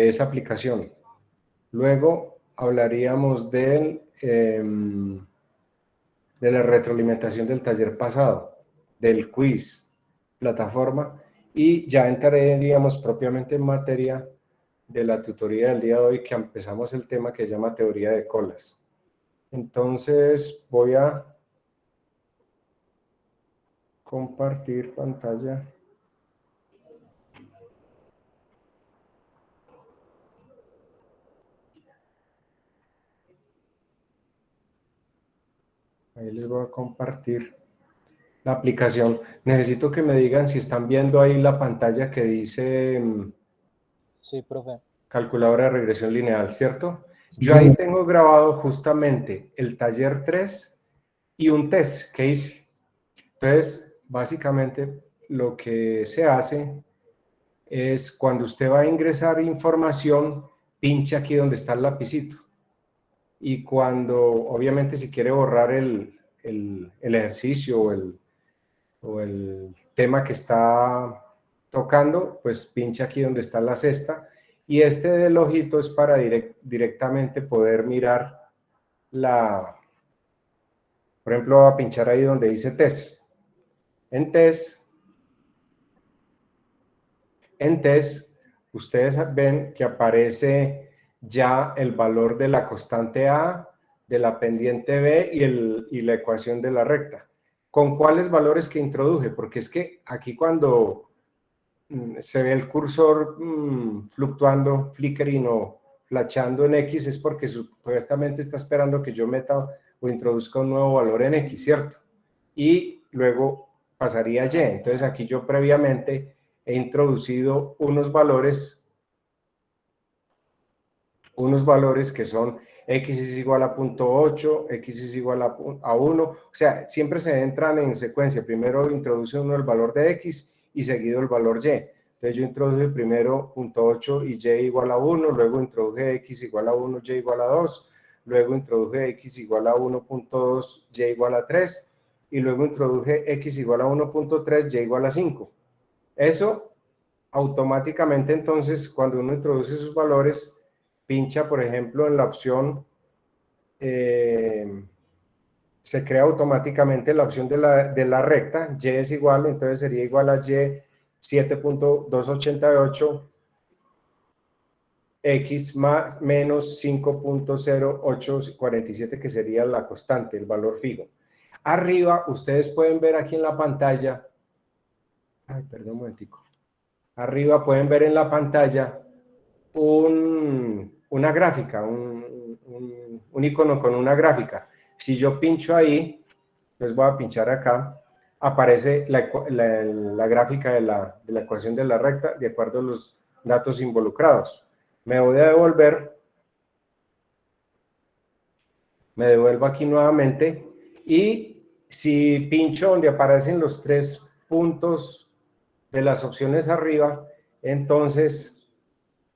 esa aplicación. Luego hablaríamos de la retroalimentación del taller pasado, del quiz, plataforma, y ya entraríamos propiamente en materia de la tutoría del día de hoy, que empezamos el tema que se llama teoría de colas. Entonces voy a compartir pantalla. Ahí les voy a compartir la aplicación. Necesito que me digan si están viendo ahí la pantalla que dice Sí, profe. calculadora de regresión lineal, ¿cierto? Yo ahí tengo grabado justamente el taller 3 y un test que hice. Entonces, básicamente lo que se hace es cuando usted va a ingresar información, pinche aquí donde está el lapicito. Y cuando, obviamente, si quiere borrar el ejercicio o el tema que está tocando, pues pincha aquí donde está la cesta. Y este del ojito es para directamente poder mirar por ejemplo, voy a pinchar ahí donde dice test. En test, ustedes ven que aparece ya el valor de la constante A, de la pendiente B y la ecuación de la recta. ¿Con cuáles valores que introduje? Porque es que aquí cuando se ve el cursor fluctuando, flickering o flashando en X, es porque supuestamente está esperando que yo meta o introduzca un nuevo valor en X, ¿cierto? Y luego pasaría a Y. Entonces aquí yo previamente he introducido unos valores que son X es igual a 0.8, X es igual a 1, o sea, siempre se entran en secuencia. Primero introduce uno el valor de X y seguido el valor Y. Entonces yo introduje primero 0.8 y Y igual a 1, luego introduje X igual a 1, Y igual a 2, luego introduje X igual a 1.2, Y igual a 3, y luego introduje X igual a 1.3, Y igual a 5. Eso automáticamente, entonces, cuando uno introduce esos valores, pincha, por ejemplo, en la opción, se crea automáticamente la opción de la recta, Y es igual, entonces sería igual a Y 7.288 X más menos 5.0847, que sería la constante, el valor fijo. Arriba, ustedes pueden ver aquí en la pantalla, perdón un momentico. Arriba pueden ver en la pantalla una gráfica, un icono con una gráfica. Si yo pincho ahí, les voy a pinchar acá, aparece la gráfica de la ecuación de la recta de acuerdo a los datos involucrados. Me voy a devolver, me devuelvo aquí nuevamente y si pincho donde aparecen los 3 puntos de las opciones arriba, entonces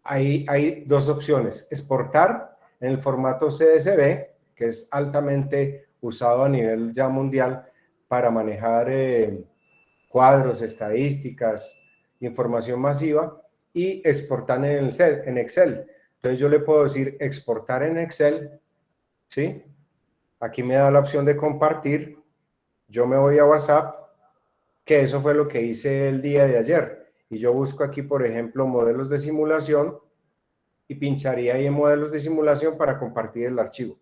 ahí hay dos opciones: exportar en el formato CSV, que es altamente usado a nivel ya mundial para manejar cuadros, estadísticas, información masiva, y exportar en Excel. Entonces yo le puedo decir exportar en Excel, ¿sí? Aquí me da la opción de compartir, yo me voy a WhatsApp, que eso fue lo que hice el día de ayer, y yo busco aquí, por ejemplo, modelos de simulación, y pincharía ahí en modelos de simulación para compartir el archivo.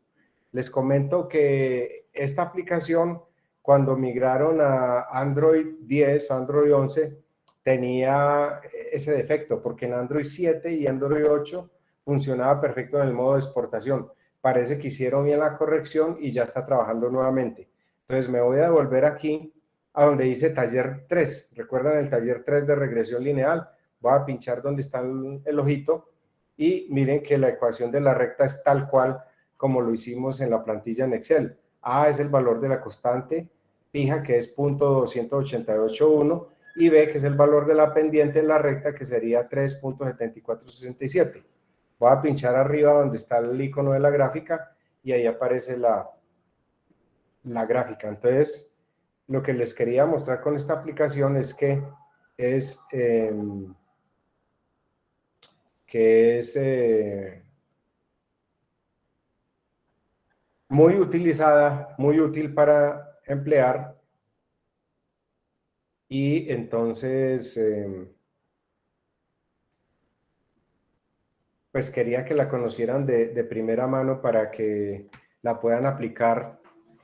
Les comento que esta aplicación, cuando migraron a Android 10, Android 11, tenía ese defecto, porque en Android 7 y Android 8 funcionaba perfecto en el modo de exportación. Parece que hicieron bien la corrección y ya está trabajando nuevamente. Entonces me voy a devolver aquí a donde dice taller 3. ¿Recuerdan el taller 3 de regresión lineal? Voy a pinchar donde está el ojito y miren que la ecuación de la recta es tal cual como lo hicimos en la plantilla en Excel. A es el valor de la constante fija, que es 0.2881, y B, que es el valor de la pendiente en la recta, que sería 3.7467. Voy a pinchar arriba donde está el icono de la gráfica y ahí aparece la gráfica. Entonces, lo que les quería mostrar con esta aplicación es que que es muy utilizada, muy útil para emplear, y entonces pues quería que la conocieran de primera mano para que la puedan aplicar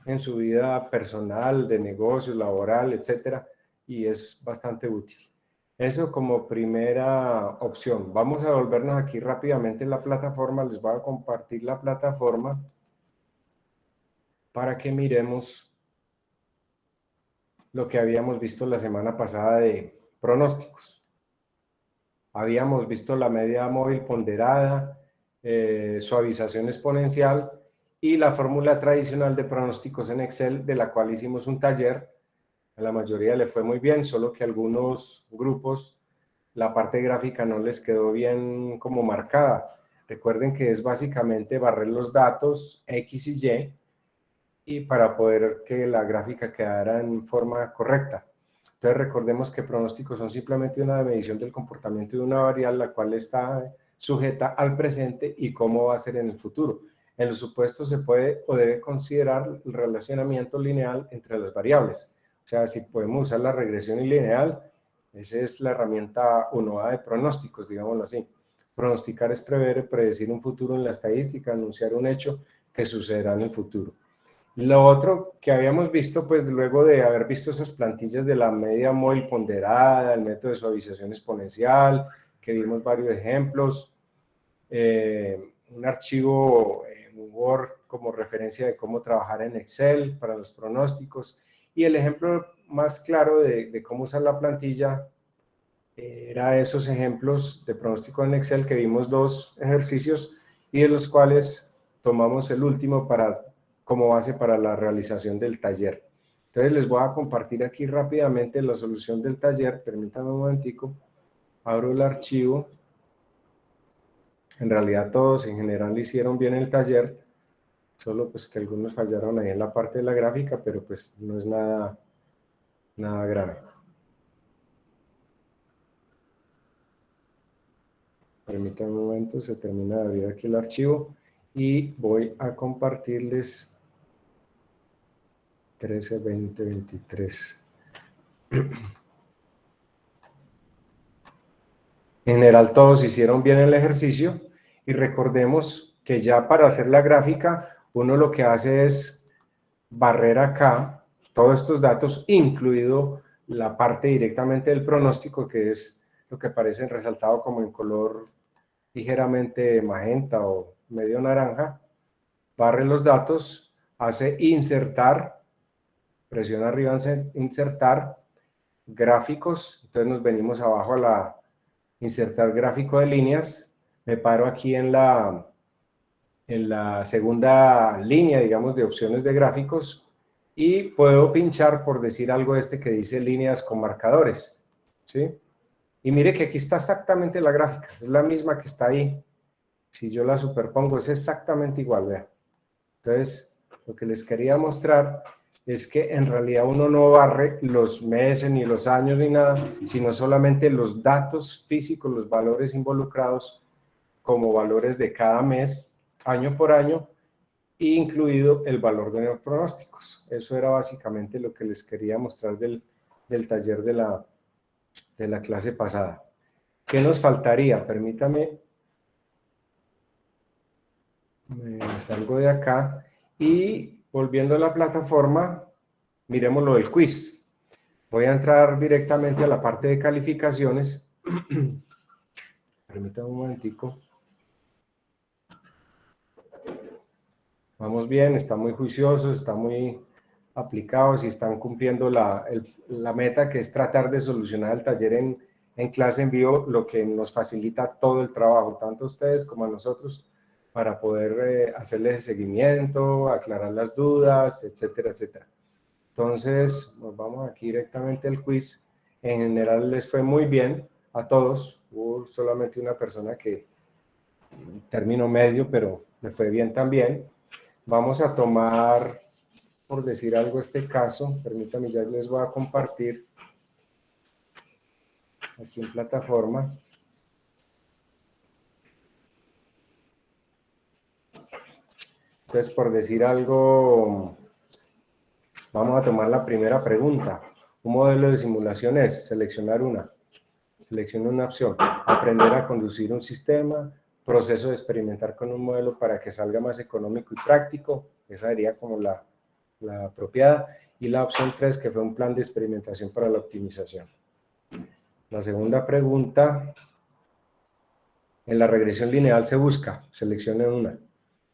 en su vida personal, de negocios, laboral, etcétera, y es bastante útil. Eso como primera opción. Vamos a volvernos aquí rápidamente en la plataforma. Les voy a compartir la plataforma para que miremos lo que habíamos visto la semana pasada de pronósticos. Habíamos visto la media móvil ponderada, suavización exponencial y la fórmula tradicional de pronósticos en Excel, de la cual hicimos un taller. A la mayoría le fue muy bien, solo que a algunos grupos la parte gráfica no les quedó bien como marcada. Recuerden que es básicamente barrer los datos X y Y para poder que la gráfica quedara en forma correcta. Entonces recordemos que pronósticos son simplemente una medición del comportamiento de una variable, la cual está sujeta al presente y cómo va a ser en el futuro. En los supuestos se puede o debe considerar el relacionamiento lineal entre las variables. O sea, si podemos usar la regresión lineal, esa es la herramienta 1A de pronósticos, digámoslo así. Pronosticar es prever, predecir un futuro en la estadística, anunciar un hecho que sucederá en el futuro. Lo otro que habíamos visto, pues luego de haber visto esas plantillas de la media móvil ponderada, el método de suavización exponencial, que vimos varios ejemplos, un archivo en Word como referencia de cómo trabajar en Excel para los pronósticos, y el ejemplo más claro de cómo usar la plantilla era esos ejemplos de pronóstico en Excel, que vimos 2 ejercicios y de los cuales tomamos el último como base para la realización del taller. Entonces les voy a compartir aquí rápidamente la solución del taller. Permítanme un momentico, abro el archivo. En realidad todos en general hicieron bien el taller, solo pues que algunos fallaron ahí en la parte de la gráfica, pero pues no es nada grave. Permítanme un momento, se termina de abrir aquí el archivo y voy a compartirles 13, 20, 23. En general todos hicieron bien el ejercicio y recordemos que ya para hacer la gráfica uno lo que hace es barrer acá todos estos datos, incluido la parte directamente del pronóstico, que es lo que aparece resaltado como en color ligeramente magenta o medio naranja. Barre los datos, hace insertar, presiona arriba en insertar, gráficos, entonces nos venimos abajo a la insertar gráfico de líneas, me paro aquí en la segunda línea, digamos, de opciones de gráficos, y puedo pinchar por decir algo que dice líneas con marcadores, ¿sí? Y mire que aquí está exactamente la gráfica, es la misma que está ahí. Si yo la superpongo, es exactamente igual, vean. Entonces, lo que les quería mostrar es que en realidad uno no barre los meses, ni los años, ni nada, sino solamente los datos físicos, los valores involucrados como valores de cada mes, año por año, incluido el valor de los pronósticos. Eso era básicamente lo que les quería mostrar del taller de la clase pasada. ¿Qué nos faltaría? Permítame, me salgo de acá y volviendo a la plataforma, miremos lo del quiz. Voy a entrar directamente a la parte de calificaciones. Permítame un momentico. Vamos bien, están muy juiciosos, están muy aplicados y están cumpliendo la meta, que es tratar de solucionar el taller en clase en vivo, lo que nos facilita todo el trabajo, tanto a ustedes como a nosotros, para poder hacerles seguimiento, aclarar las dudas, etcétera, etcétera. Entonces, nos vamos aquí directamente al quiz. En general les fue muy bien a todos. Hubo solamente una persona que terminó medio, pero le fue bien también. Vamos a tomar, por decir algo, este caso. Permítanme, ya les voy a compartir aquí en plataforma. Entonces, por decir algo, vamos a tomar la primera pregunta. Un modelo de simulación es seleccionar una. Selecciona una opción. Aprender a conducir un sistema. Proceso de experimentar con un modelo para que salga más económico y práctico. Esa sería como la apropiada. Y la opción 3, que fue un plan de experimentación para la optimización. La segunda pregunta. En la regresión lineal se busca. Seleccione una.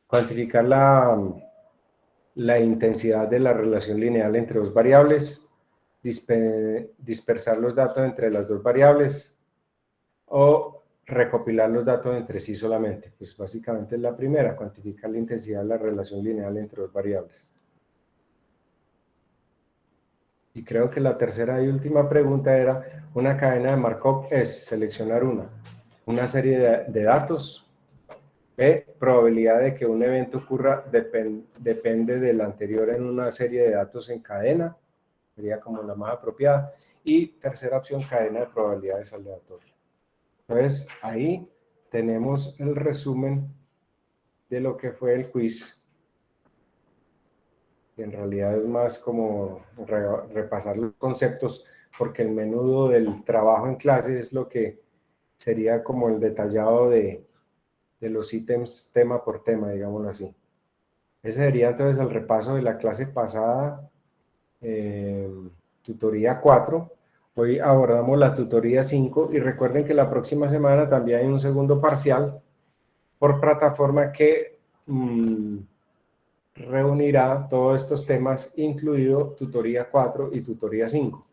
Cuantificar la intensidad de la relación lineal entre dos variables, dispersar los datos entre las dos variables o recopilar los datos entre sí solamente. Pues básicamente es la primera, cuantificar la intensidad de la relación lineal entre dos variables. Y creo que la tercera y última pregunta era, una cadena de Markov es seleccionar una serie de datos. B, probabilidad de que un evento ocurra depende del anterior en una serie de datos en cadena, sería como la más apropiada. Y tercera opción, cadena de probabilidades aleatorias. Entonces, ahí tenemos el resumen de lo que fue el quiz. Y en realidad es más como repasar los conceptos, porque el menudo del trabajo en clase es lo que sería como el detallado de los ítems tema por tema, digámoslo así. Ese sería entonces el repaso de la clase pasada, tutoría 4. Hoy abordamos la tutoría 5 y recuerden que la próxima semana también hay un segundo parcial por plataforma que reunirá todos estos temas, incluido tutoría 4 y tutoría 5.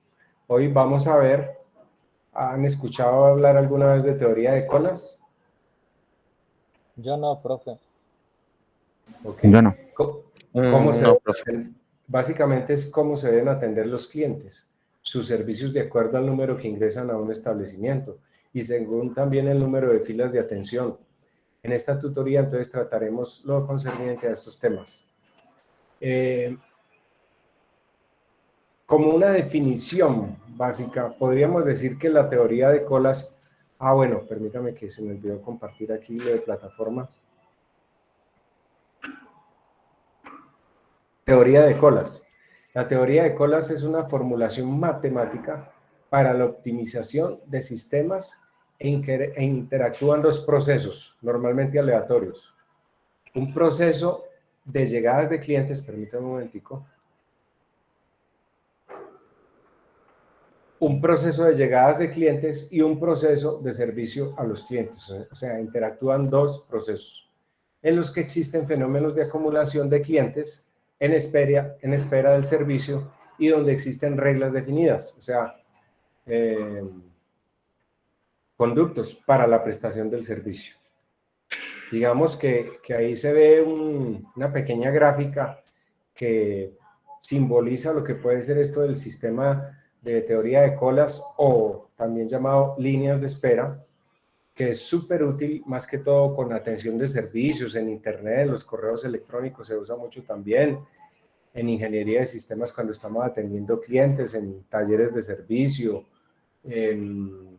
Hoy vamos a ver, ¿han escuchado hablar alguna vez de teoría de colas? Yo no, profe. Okay. Yo no. ¿Cómo se No, profe. Básicamente es cómo se deben atender los clientes, sus servicios de acuerdo al número que ingresan a un establecimiento y según también el número de filas de atención. En esta tutoría entonces trataremos lo concerniente a estos temas. Como una definición básica, podríamos decir que la teoría de colas... bueno, permítame que se me olvidó compartir aquí lo de plataforma. Teoría de colas. La teoría de colas es una formulación matemática para la optimización de sistemas en que interactúan dos procesos, normalmente aleatorios. Un proceso de llegadas de clientes, permítame un momentico. Un proceso de llegadas de clientes y un proceso de servicio a los clientes. O sea, interactúan dos procesos en los que existen fenómenos de acumulación de clientes en espera del servicio y donde existen reglas definidas, o sea, conductos para la prestación del servicio. Digamos que ahí se ve una pequeña gráfica que simboliza lo que puede ser esto del sistema de teoría de colas o también llamado líneas de espera, que es súper útil más que todo con atención de servicios, en internet, en los correos electrónicos se usa mucho también, en ingeniería de sistemas cuando estamos atendiendo clientes, en talleres de servicio, en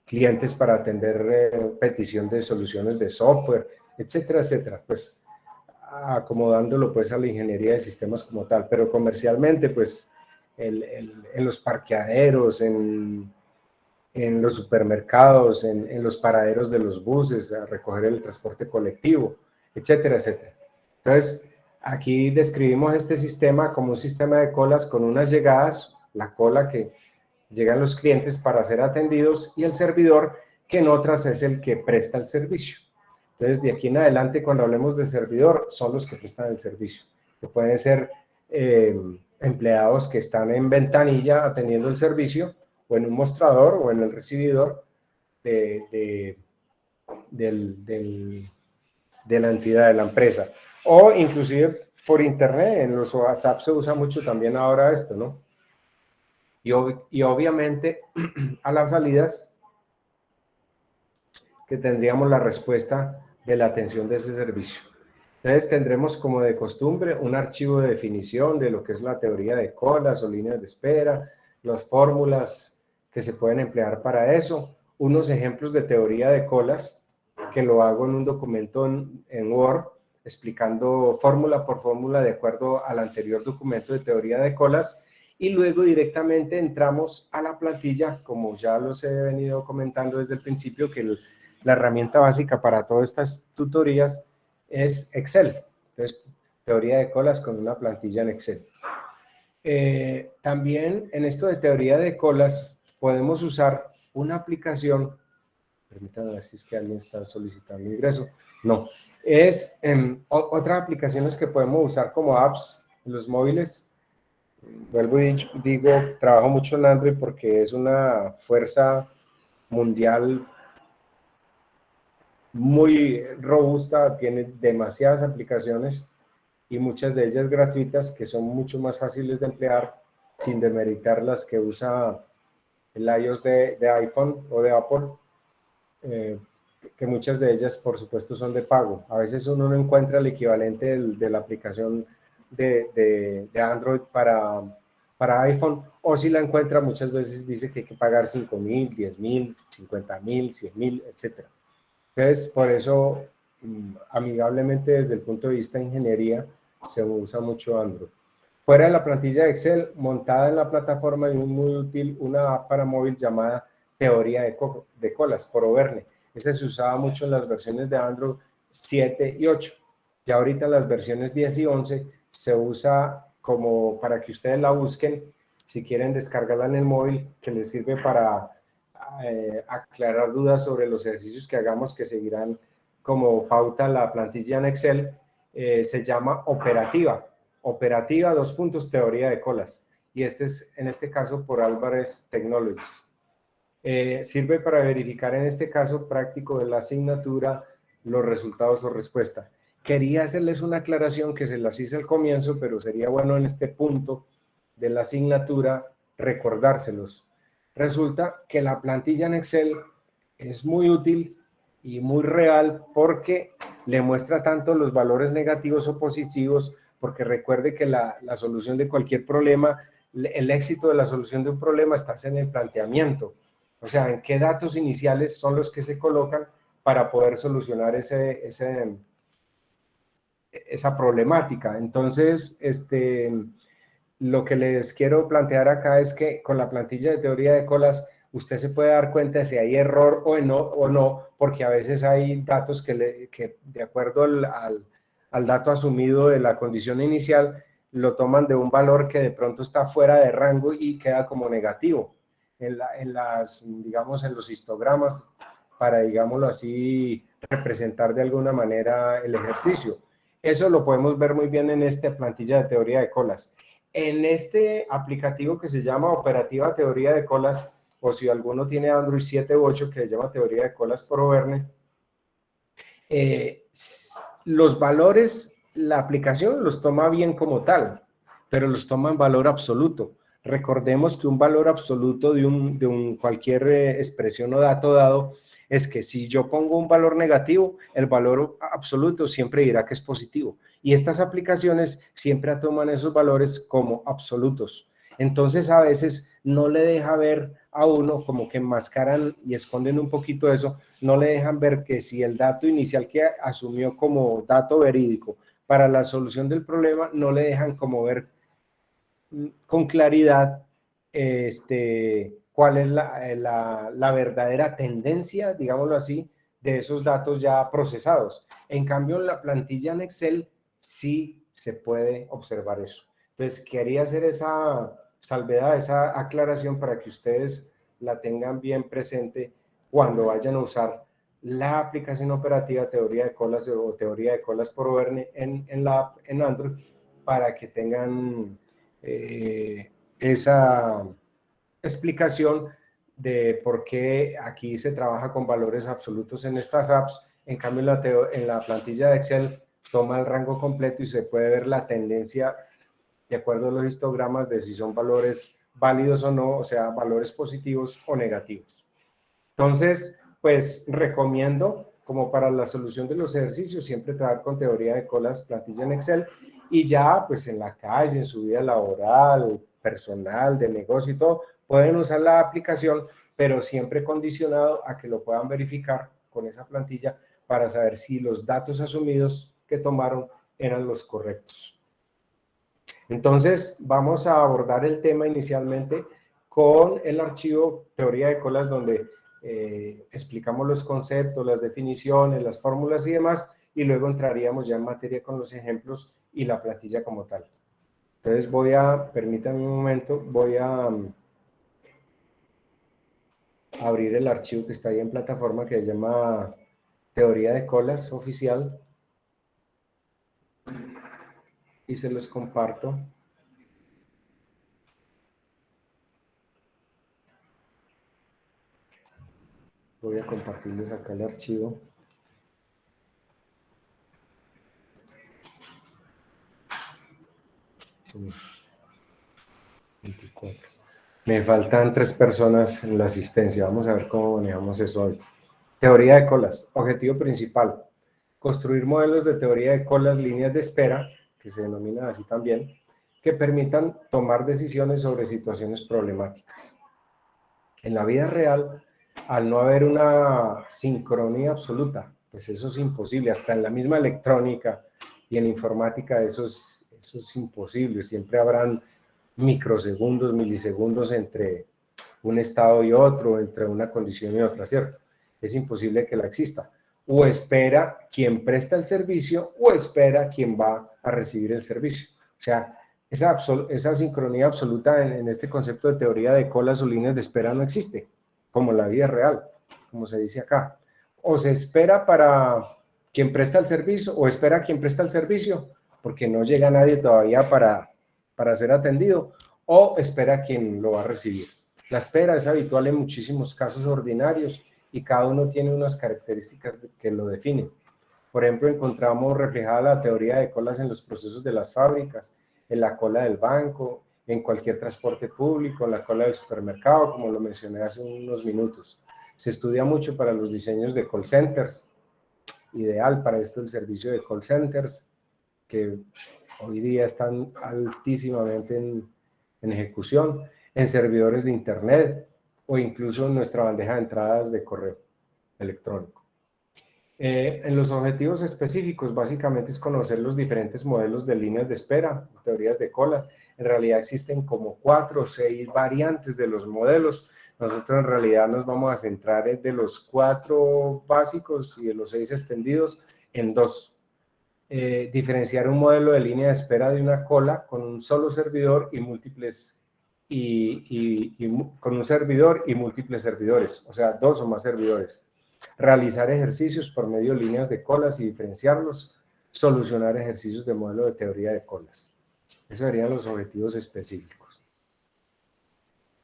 clientes para atender petición de soluciones de software, etcétera, etcétera, pues acomodándolo pues a la ingeniería de sistemas como tal, pero comercialmente pues en los parqueaderos, en los supermercados, en los paraderos de los buses, a recoger el transporte colectivo, etcétera, etcétera. Entonces, aquí describimos este sistema como un sistema de colas con unas llegadas, la cola que llegan los clientes para ser atendidos y el servidor que en otras es el que presta el servicio. Entonces, de aquí en adelante, cuando hablemos de servidor, son los que prestan el servicio, que pueden ser empleados que están en ventanilla atendiendo el servicio, o en un mostrador, o en el recibidor de la entidad, de la empresa. O inclusive por internet, en los WhatsApp se usa mucho también ahora esto, ¿no? Y obviamente a las salidas que tendríamos la respuesta de la atención de ese servicio. Entonces tendremos como de costumbre un archivo de definición de lo que es la teoría de colas o líneas de espera, las fórmulas que se pueden emplear para eso, unos ejemplos de teoría de colas que lo hago en un documento en Word, explicando fórmula por fórmula de acuerdo al anterior documento de teoría de colas, y luego directamente entramos a la plantilla, como ya los he venido comentando desde el principio, que la herramienta básica para todas estas tutorías es Excel. Entonces, teoría de colas con una plantilla en Excel. También en esto de teoría de colas podemos usar una aplicación, permítanme ver si es que alguien está solicitando ingreso, no, es otras aplicaciones que podemos usar como apps en los móviles. Vuelvo y digo, trabajo mucho en Android porque es una fuerza mundial muy robusta, tiene demasiadas aplicaciones y muchas de ellas gratuitas que son mucho más fáciles de emplear sin demeritar las que usa el iOS de iPhone o de Apple, que muchas de ellas por supuesto son de pago. A veces uno no encuentra el equivalente de la aplicación de Android para iPhone, o si la encuentra muchas veces dice que hay que pagar 5.000, 10.000, 50.000, 100.000, etc. Entonces, por eso, amigablemente desde el punto de vista de ingeniería, se usa mucho Android. Fuera de la plantilla de Excel, montada en la plataforma y muy útil, una app para móvil llamada Teoría de Colas, por Overne. Esa se usaba mucho en las versiones de Android 7 y 8. Ya ahorita en las versiones 10 y 11 se usa como para que ustedes la busquen, si quieren descargarla en el móvil, que les sirve para aclarar dudas sobre los ejercicios que hagamos, que seguirán como pauta la plantilla en Excel. Se llama Operativa. Operativa, teoría de colas. Y este es, en este caso, por Álvarez Technologies. Sirve para verificar, en este caso práctico de la asignatura, los resultados o respuesta. Quería hacerles una aclaración que se las hice al comienzo, pero sería bueno en este punto de la asignatura recordárselos. Resulta que la plantilla en Excel es muy útil y muy real porque le muestra tanto los valores negativos o positivos, porque recuerde que la solución de cualquier problema, el éxito de la solución de un problema está en el planteamiento. O sea, en qué datos iniciales son los que se colocan para poder solucionar esa problemática. Entonces, lo que les quiero plantear acá es que con la plantilla de teoría de colas, usted se puede dar cuenta de si hay error o no, porque a veces hay datos que de acuerdo al dato asumido de la condición inicial, lo toman de un valor que de pronto está fuera de rango y queda como negativo digamos, en los histogramas, para, digámoslo así, representar de alguna manera el ejercicio. Eso lo podemos ver muy bien en esta plantilla de teoría de colas. En este aplicativo que se llama Operativa Teoría de Colas, o si alguno tiene Android 7 u 8 que se llama Teoría de Colas por Overne, los valores, la aplicación los toma bien como tal, pero los toma en valor absoluto. Recordemos que un valor absoluto de cualquier expresión o dato dado es que si yo pongo un valor negativo, el valor absoluto siempre dirá que es positivo. Y estas aplicaciones siempre toman esos valores como absolutos. Entonces, a veces no le deja ver a uno, como que enmascaran y esconden un poquito eso, no le dejan ver que si el dato inicial que asumió como dato verídico para la solución del problema, no le dejan como ver con claridad cuál es la verdadera tendencia, digámoslo así, de esos datos ya procesados. En cambio, en la plantilla en Excel sí se puede observar eso. Entonces, quería hacer esa salvedad, esa aclaración para que ustedes la tengan bien presente cuando vayan a usar la aplicación operativa teoría de colas o teoría de colas por Overne en Android, para que tengan esa explicación de por qué aquí se trabaja con valores absolutos en estas apps. En cambio, en la plantilla de Excel toma el rango completo y se puede ver la tendencia de acuerdo a los histogramas de si son valores válidos o no, o sea, valores positivos o negativos. Entonces, pues recomiendo, como para la solución de los ejercicios, siempre trabajar con teoría de colas, plantilla en Excel, y ya pues en la calle, en su vida laboral, personal, de negocio y todo, pueden usar la aplicación, pero siempre condicionado a que lo puedan verificar con esa plantilla para saber si los datos asumidos que tomaron eran los correctos. Entonces, vamos a abordar el tema inicialmente con el archivo Teoría de Colas, donde explicamos los conceptos, las definiciones, las fórmulas y demás, y luego entraríamos ya en materia con los ejemplos y la plantilla como tal. Entonces permítanme un momento, voy a abrir el archivo que está ahí en plataforma que se llama Teoría de Colas Oficial y se los comparto. Voy a compartirles acá el archivo. Sí. 24. Me faltan 3 personas en la asistencia. Vamos a ver cómo manejamos eso hoy. Teoría de colas. Objetivo principal. Construir modelos de teoría de colas, líneas de espera, que se denominan así también, que permitan tomar decisiones sobre situaciones problemáticas. En la vida real, al no haber una sincronía absoluta, pues eso es imposible. Hasta en la misma electrónica y en informática eso es imposible. Siempre habrán microsegundos, milisegundos entre un estado y otro, entre una condición y otra, ¿cierto? Es imposible que la exista. O espera quien presta el servicio o espera quien va a recibir el servicio. O sea, esa sincronía absoluta en este concepto de teoría de colas o líneas de espera no existe, como en la vida real, como se dice acá. O se espera para quien presta el servicio o espera quien presta el servicio, porque no llega nadie todavía para ser atendido, o espera quien lo va a recibir. La espera es habitual en muchísimos casos ordinarios y cada uno tiene unas características que lo definen. Por ejemplo, encontramos reflejada la teoría de colas en los procesos de las fábricas, en la cola del banco, en cualquier transporte público, en la cola del supermercado, como lo mencioné hace unos minutos. Se estudia mucho para los diseños de call centers, ideal para esto el servicio de call centers, que hoy día están altísimamente en ejecución, en servidores de internet o incluso en nuestra bandeja de entradas de correo electrónico. En los objetivos específicos, básicamente es conocer los diferentes modelos de líneas de espera, teorías de colas. En realidad existen como 4 o 6 variantes de los modelos. Nosotros en realidad nos vamos a centrar de los 4 básicos y de los 6 extendidos en 2. Diferenciar un modelo de línea de espera de una cola con un solo servidor y múltiples con un servidor y múltiples servidores, o sea, 2 o más servidores. Realizar ejercicios por medio de líneas de colas y diferenciarlos. Solucionar ejercicios de modelo de teoría de colas. Esos serían los objetivos específicos.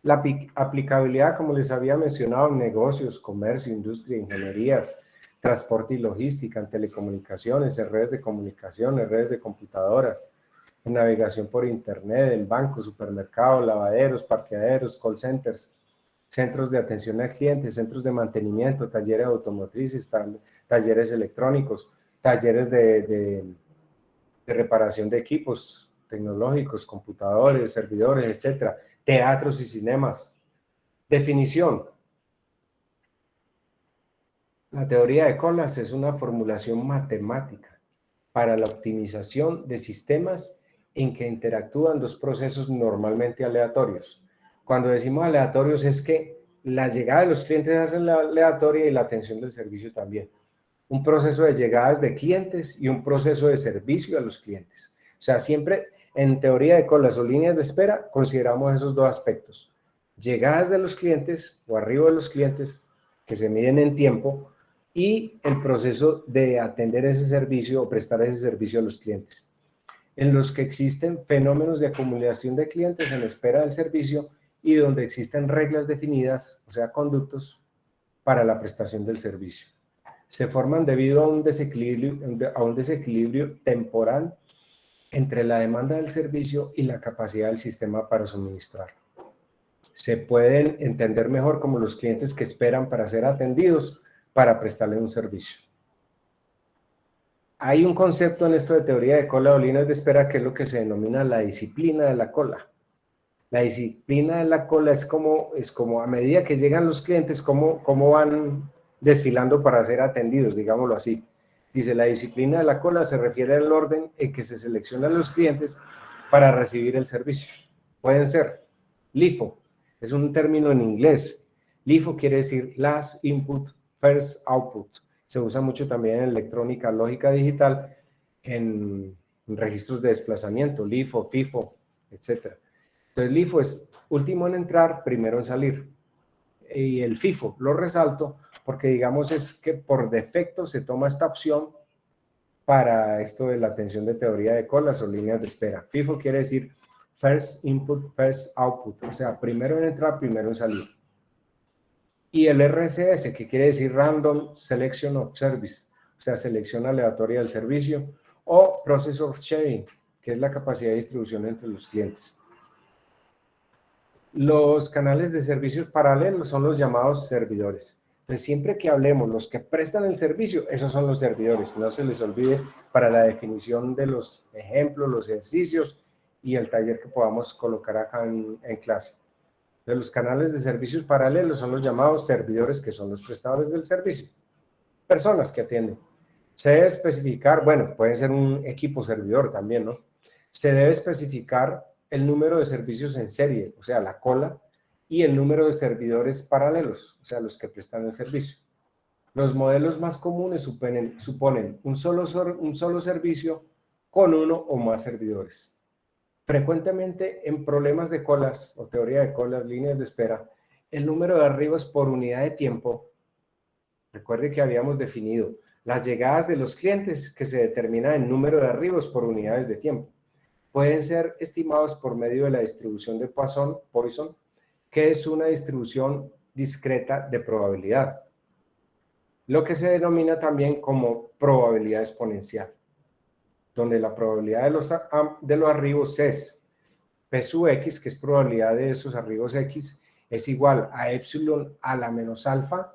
La aplicabilidad, como les había mencionado, en negocios, comercio, industria, ingenierías, transporte y logística, en telecomunicaciones, en redes de comunicación, en redes de computadoras, en navegación por internet, en bancos, supermercados, lavaderos, parqueaderos, call centers, centros de atención al cliente, centros de mantenimiento, talleres automotrices, talleres electrónicos, talleres de reparación de equipos tecnológicos, computadores, servidores, etcétera, teatros y cinemas. Definición. La teoría de colas es una formulación matemática para la optimización de sistemas en que interactúan 2 procesos normalmente aleatorios. Cuando decimos aleatorios es que la llegada de los clientes es aleatoria y la atención del servicio también. Un proceso de llegadas de clientes y un proceso de servicio a los clientes. O sea, siempre en teoría de colas o líneas de espera consideramos esos 2 aspectos. Llegadas de los clientes o arribo de los clientes que se miden en tiempo y el proceso de atender ese servicio o prestar ese servicio a los clientes, en los que existen fenómenos de acumulación de clientes en espera del servicio y donde existen reglas definidas, o sea, conductos para la prestación del servicio. Se forman debido a un desequilibrio temporal entre la demanda del servicio y la capacidad del sistema para suministrarlo. Se pueden entender mejor como los clientes que esperan para ser atendidos para prestarle un servicio. Hay un concepto en esto de teoría de cola o líneas de espera que es lo que se denomina la disciplina de la cola. La disciplina de la cola es como a medida que llegan los clientes, cómo van desfilando para ser atendidos, digámoslo así. Dice, la disciplina de la cola se refiere al orden en que se seleccionan los clientes para recibir el servicio. Pueden ser LIFO, es un término en inglés. LIFO quiere decir Last Input, First Output. Se usa mucho también en electrónica, lógica digital, en registros de desplazamiento, LIFO, FIFO, etc. Entonces, LIFO es último en entrar, primero en salir. Y el FIFO lo resalto porque, digamos, es que por defecto se toma esta opción para esto de la atención de teoría de colas o líneas de espera. FIFO quiere decir First Input, First Output, o sea, primero en entrar, primero en salir. Y el RCS, que quiere decir Random Selection of Service, o sea, selección aleatoria del servicio, o Process of Sharing, que es la capacidad de distribución entre los clientes. Los canales de servicios paralelos son los llamados servidores. Entonces, siempre que hablemos, los que prestan el servicio, esos son los servidores. No se les olvide para la definición de los ejemplos, los ejercicios y el taller que podamos colocar acá en clase. De los canales de servicios paralelos son los llamados servidores, que son los prestadores del servicio. Personas que atienden. Se debe especificar, bueno, pueden ser un equipo servidor también, ¿no? Se debe especificar el número de servicios en serie, o sea, la cola, y el número de servidores paralelos, o sea, los que prestan el servicio. Los modelos más comunes suponen un solo servicio con uno o más servidores. Frecuentemente en problemas de colas o teoría de colas, líneas de espera, el número de arribos por unidad de tiempo, recuerde que habíamos definido las llegadas de los clientes que se determina en número de arribos por unidades de tiempo. Pueden ser estimados por medio de la distribución de Poisson, que es una distribución discreta de probabilidad, lo que se denomina también como probabilidad exponencial, donde la probabilidad de los arribos es P sub X, que es probabilidad de esos arribos X, es igual a epsilon a la menos alfa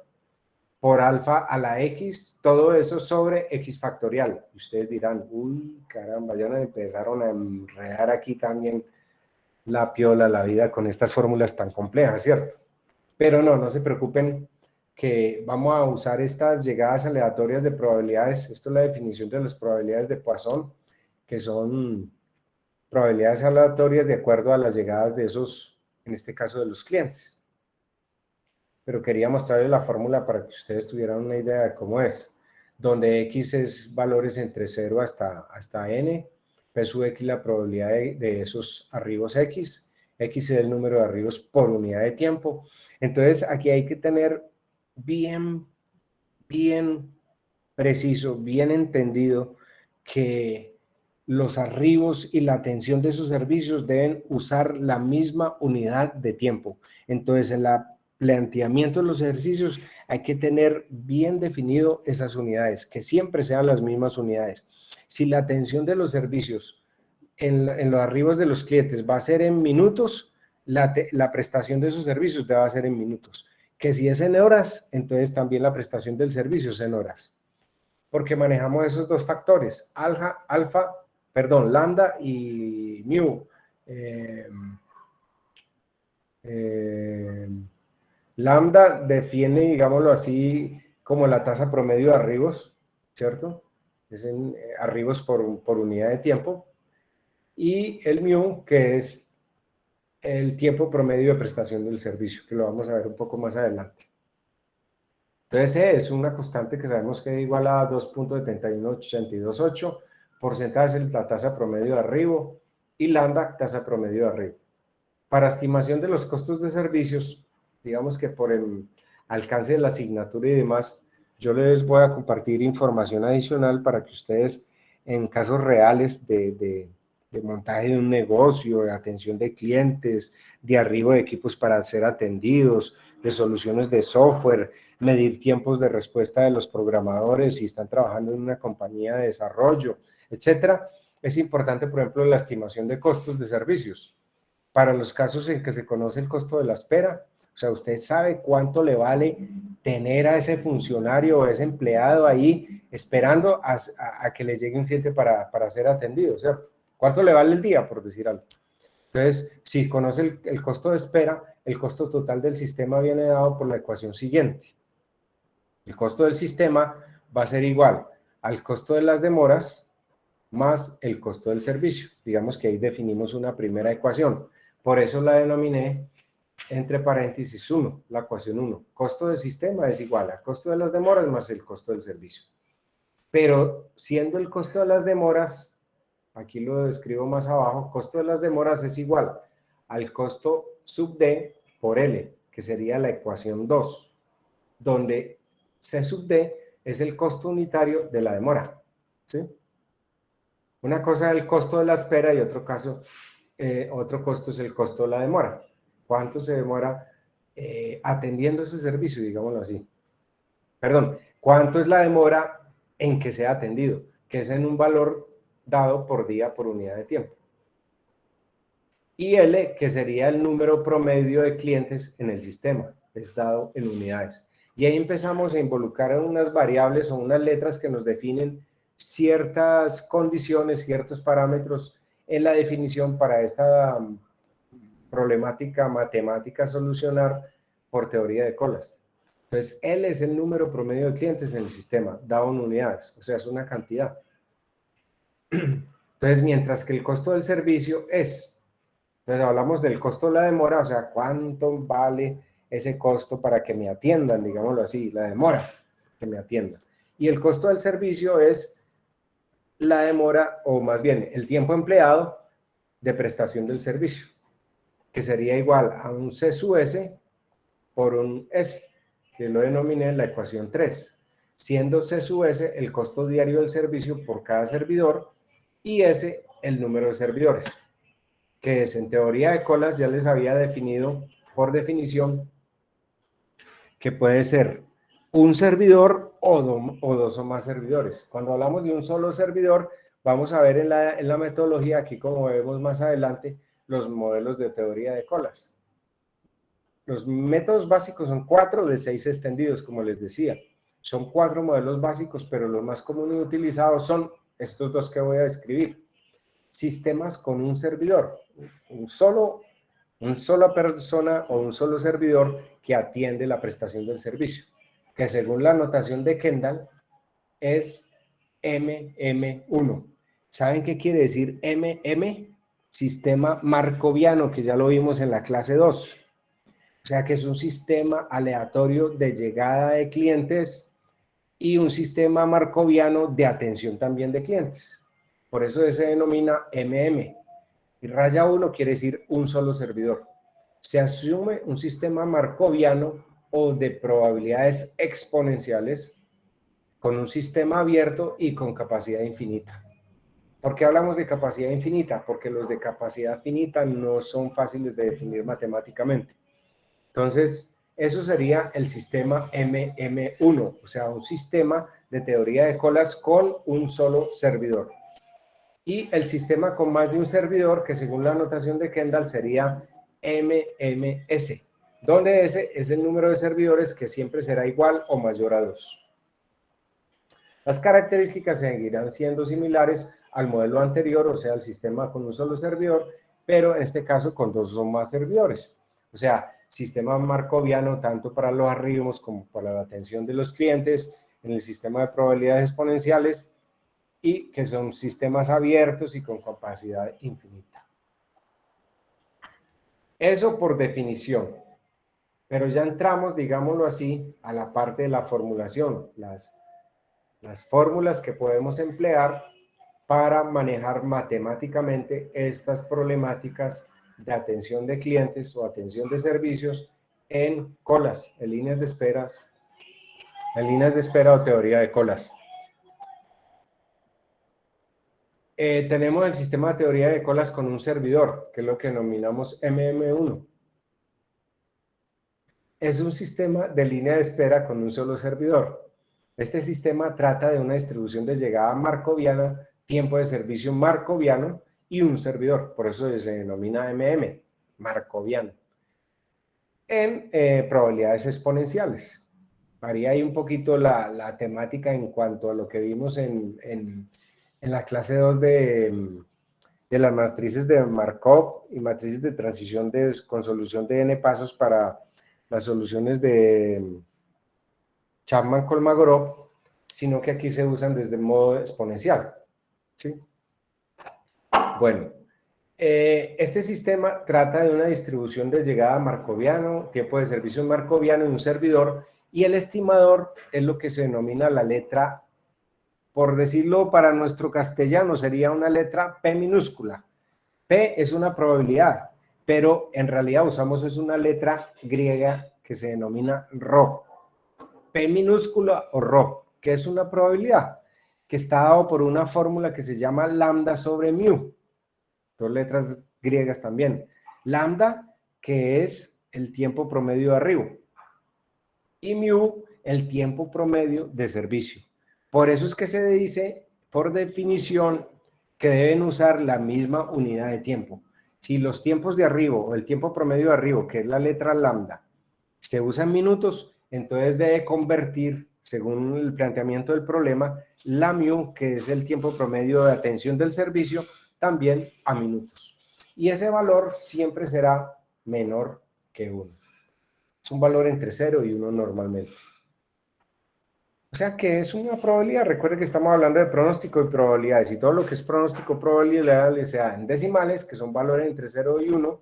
por alfa a la X, todo eso sobre X factorial. Y ustedes dirán, uy, caramba, ya nos empezaron a enredar aquí también la piola, la vida con estas fórmulas tan complejas, ¿cierto? Pero no se preocupen que vamos a usar estas llegadas aleatorias de probabilidades. Esto es la definición de las probabilidades de Poisson, que son probabilidades aleatorias de acuerdo a las llegadas de esos, en este caso de los clientes. Pero quería mostrarles la fórmula para que ustedes tuvieran una idea de cómo es, donde X es valores entre 0 hasta N, P sub X la probabilidad de esos arribos X, X es el número de arribos por unidad de tiempo. Entonces aquí hay que tener bien preciso, bien entendido que los arribos y la atención de esos servicios deben usar la misma unidad de tiempo. Entonces, en el planteamiento de los ejercicios hay que tener bien definido esas unidades, que siempre sean las mismas unidades. Si la atención de los servicios en los arribos de los clientes va a ser en minutos, la prestación de esos servicios debe ser en minutos. Que si es en horas, entonces también la prestación del servicio es en horas. Porque manejamos esos dos factores, lambda y mu. Lambda define, digámoslo así, como la tasa promedio de arribos, ¿cierto? Es en arribos por unidad de tiempo. Y el mu, que es el tiempo promedio de prestación del servicio, que lo vamos a ver un poco más adelante. Entonces, es una constante que sabemos que es igual a 2.71828, porcentaje es la tasa promedio de arribo y lambda, tasa promedio de arribo. Para estimación de los costos de servicios, digamos que por el alcance de la asignatura y demás, yo les voy a compartir información adicional para que ustedes, en casos reales de montaje de un negocio, de atención de clientes, de arribo de equipos para ser atendidos, de soluciones de software, medir tiempos de respuesta de los programadores si están trabajando en una compañía de desarrollo, etcétera. Es importante, por ejemplo, la estimación de costos de servicios. Para los casos en que se conoce el costo de la espera, o sea, usted sabe cuánto le vale tener a ese funcionario o a ese empleado ahí esperando a que le llegue un cliente para ser atendido, ¿cierto? ¿Cuánto le vale el día, por decir algo? Entonces, si conoce el costo de espera, el costo total del sistema viene dado por la ecuación siguiente. El costo del sistema va a ser igual al costo de las demoras más el costo del servicio. Digamos que ahí definimos una primera ecuación. Por eso la denominé entre paréntesis 1, la ecuación 1. Costo del sistema es igual a costo de las demoras más el costo del servicio. Pero siendo el costo de las demoras, aquí lo describo más abajo, costo de las demoras es igual al costo sub D por L, que sería la ecuación 2, donde C sub D es el costo unitario de la demora, ¿sí? Una cosa es el costo de la espera y otro costo es el costo de la demora. ¿Cuánto se demora atendiendo ese servicio, digámoslo así? Perdón, ¿cuánto es la demora en que sea atendido? Que es en un valor dado por día por unidad de tiempo. Y L, que sería el número promedio de clientes en el sistema, es dado en unidades. Y ahí empezamos a involucrar unas variables o unas letras que nos definen ciertas condiciones, ciertos parámetros en la definición para esta problemática matemática a solucionar por teoría de colas. Entonces, L es el número promedio de clientes en el sistema, dado en unidades, o sea, es una cantidad. Entonces, mientras que el costo del servicio es, entonces hablamos del costo de la demora, o sea, cuánto vale ese costo para que me atiendan, digámoslo así, la demora, que me atiendan. Y el costo del servicio es la demora, o más bien, el tiempo empleado de prestación del servicio, que sería igual a un C sub S por un S, que lo denominé la ecuación 3, siendo C sub S el costo diario del servicio por cada servidor y S el número de servidores, que es en teoría de colas ya les había definido por definición que puede ser un servidor o dos o más servidores. Cuando hablamos de un solo servidor, vamos a ver en la metodología, aquí como vemos más adelante, los modelos de teoría de colas. Los métodos básicos son 4 de 6 extendidos, como les decía. Son 4 modelos básicos, pero los más comunes utilizados son estos dos que voy a describir. Sistemas con un servidor, una sola persona o un solo servidor que atiende la prestación del servicio, que según la notación de Kendall es MM1. ¿Saben qué quiere decir MM? Sistema markoviano, que ya lo vimos en la clase 2. O sea que es un sistema aleatorio de llegada de clientes y un sistema markoviano de atención también de clientes. Por eso se denomina MM. Y raya 1 quiere decir un solo servidor. Se asume un sistema markoviano o de probabilidades exponenciales con un sistema abierto y con capacidad infinita. ¿Por qué hablamos de capacidad infinita? Porque los de capacidad finita no son fáciles de definir matemáticamente. Entonces, eso sería el sistema MM1, o sea, un sistema de teoría de colas con un solo servidor. Y el sistema con más de un servidor, que según la notación de Kendall sería MMS, donde S es el número de servidores que siempre será igual o mayor a 2. Las características seguirán siendo similares al modelo anterior, o sea, el sistema con un solo servidor, pero en este caso con 2 o más servidores. O sea, sistema markoviano tanto para los algoritmos como para la atención de los clientes en el sistema de probabilidades exponenciales y que son sistemas abiertos y con capacidad infinita. Eso por definición. Pero ya entramos, digámoslo así, a la parte de la formulación, las fórmulas que podemos emplear para manejar matemáticamente estas problemáticas de atención de clientes o atención de servicios en colas, en líneas de espera o teoría de colas. Tenemos el sistema de teoría de colas con un servidor, que es lo que denominamos MM1. Es un sistema de línea de espera con un solo servidor. Este sistema trata de una distribución de llegada markoviana, tiempo de servicio markoviano y un servidor, por eso se denomina MM, markoviano, en probabilidades exponenciales. Varía ahí un poquito la temática en cuanto a lo que vimos en la clase 2 de las matrices de Markov y matrices de transición con solución de n pasos para las soluciones de Chapman-Kolmogorov. sino que aquí se usan desde el modo exponencial, ¿sí? Bueno, este sistema trata de una distribución de llegada markoviano, tiempo de servicio markoviano en un servidor, y el estimador es lo que se denomina la letra, por decirlo para nuestro castellano, sería una letra P minúscula. P es una probabilidad, pero en realidad usamos es una letra griega que se denomina ρ. P minúscula o ρ, que es una probabilidad, que está dado por una fórmula que se llama lambda sobre mu. Dos letras griegas también. Lambda, que es el tiempo promedio de arribo, y mu, el tiempo promedio de servicio. Por eso es que se dice, por definición, que deben usar la misma unidad de tiempo. Si los tiempos de arribo, o el tiempo promedio de arribo, que es la letra lambda, se usa en minutos, entonces debe convertir, según el planteamiento del problema, la mu, que es el tiempo promedio de atención del servicio, también a minutos. Y ese valor siempre será menor que 1. Es un valor entre 0 y 1 normalmente. O sea que es una probabilidad. Recuerde que estamos hablando de pronóstico y probabilidades, y todo lo que es pronóstico, probabilidad, sea en decimales, que son valores entre 0 y 1,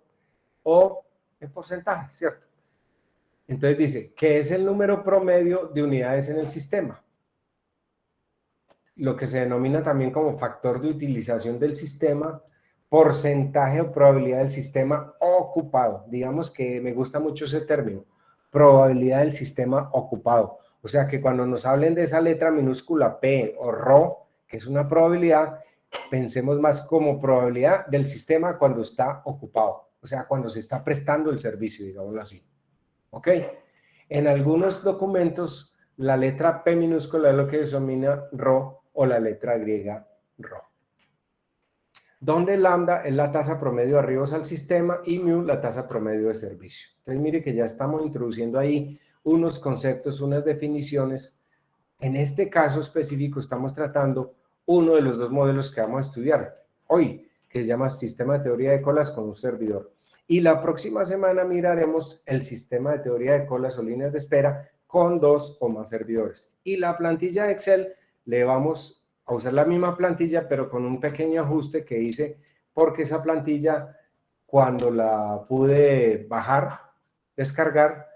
o en porcentaje, ¿cierto? Entonces dice, ¿qué es el número promedio de unidades en el sistema? Lo que se denomina también como factor de utilización del sistema, porcentaje o probabilidad del sistema ocupado. Digamos que me gusta mucho ese término, probabilidad del sistema ocupado. O sea que cuando nos hablen de esa letra minúscula P o ρ, que es una probabilidad, pensemos más como probabilidad del sistema cuando está ocupado. O sea, cuando se está prestando el servicio, digámoslo así. ¿Ok? En algunos documentos, la letra P minúscula es lo que se denomina ρ o la letra griega ρ. Donde lambda es la tasa promedio de arribos al sistema y mu la tasa promedio de servicio. Entonces, mire que ya estamos introduciendo ahí unos conceptos, unas definiciones. En este caso específico estamos tratando uno de los dos modelos que vamos a estudiar hoy, que se llama Sistema de Teoría de Colas con un servidor. Y la próxima semana miraremos el sistema de teoría de colas o líneas de espera con 2 o más servidores. Y la plantilla de Excel le vamos a usar la misma plantilla, pero con un pequeño ajuste que hice, porque esa plantilla, cuando la pude bajar, descargar,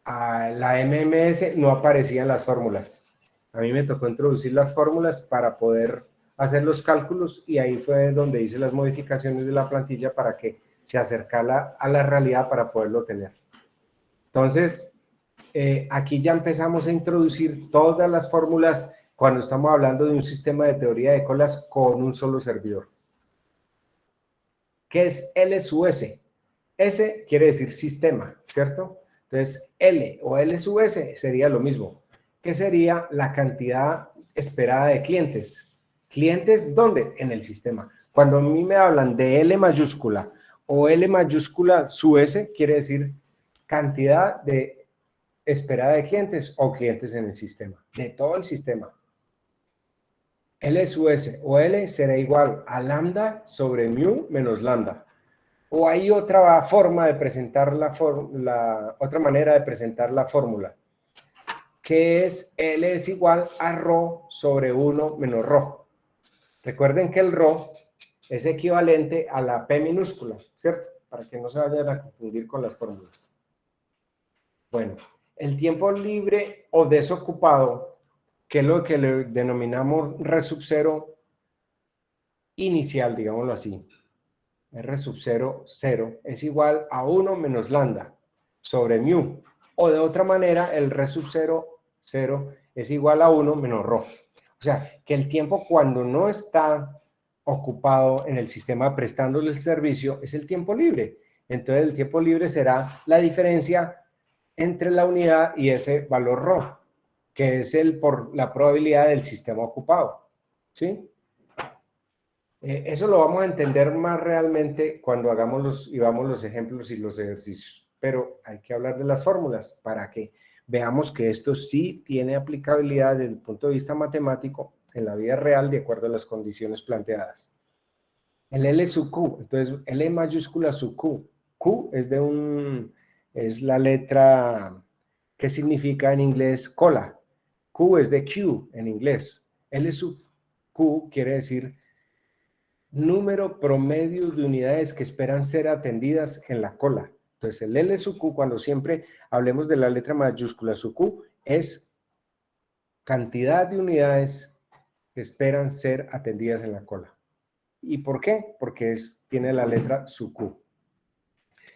a la MMS no aparecían las fórmulas. A mí me tocó introducir las fórmulas para poder hacer los cálculos, y ahí fue donde hice las modificaciones de la plantilla para que se acercara a la realidad para poderlo tener. Entonces, aquí ya empezamos a introducir todas las fórmulas cuando estamos hablando de un sistema de teoría de colas con un solo servidor. ¿Qué es L sub S? S quiere decir sistema, ¿cierto? Entonces, L o L sub S sería lo mismo, que sería la cantidad esperada de clientes. ¿Clientes dónde? En el sistema. Cuando a mí me hablan de L mayúscula o L mayúscula sub S, quiere decir cantidad de esperada de clientes o clientes en el sistema, de todo el sistema. L sub S o L será igual a lambda sobre mu menos lambda. O hay otra forma de presentar otra manera de presentar la fórmula, que es L es igual a ρ sobre 1 menos ρ. Recuerden que el ρ es equivalente a la P minúscula, ¿cierto? Para que no se vayan a confundir con las fórmulas. Bueno, el tiempo libre o desocupado, que es lo que le denominamos R sub 0 inicial, digámoslo así. R sub 0, 0, es igual a 1 menos lambda sobre mu. O de otra manera, el R sub 0, 0, es igual a 1 menos ρ. O sea, que el tiempo cuando no está ocupado en el sistema prestándole el servicio es el tiempo libre. Entonces, el tiempo libre será la diferencia entre la unidad y ese valor ρ, que es por la probabilidad del sistema ocupado. ¿Sí? Eso lo vamos a entender más realmente cuando hagamos los ejemplos y los ejercicios. Pero hay que hablar de las fórmulas para que veamos que esto sí tiene aplicabilidad desde el punto de vista matemático en la vida real de acuerdo a las condiciones planteadas. El L sub Q, entonces L mayúscula sub Q. Q es la letra que significa en inglés cola. Q es de Q en inglés. L sub Q quiere decir número promedio de unidades que esperan ser atendidas en la cola. Entonces, el L sub Q, cuando siempre hablemos de la letra mayúscula sub Q, es cantidad de unidades que esperan ser atendidas en la cola. ¿Y por qué? Porque tiene la letra sub Q.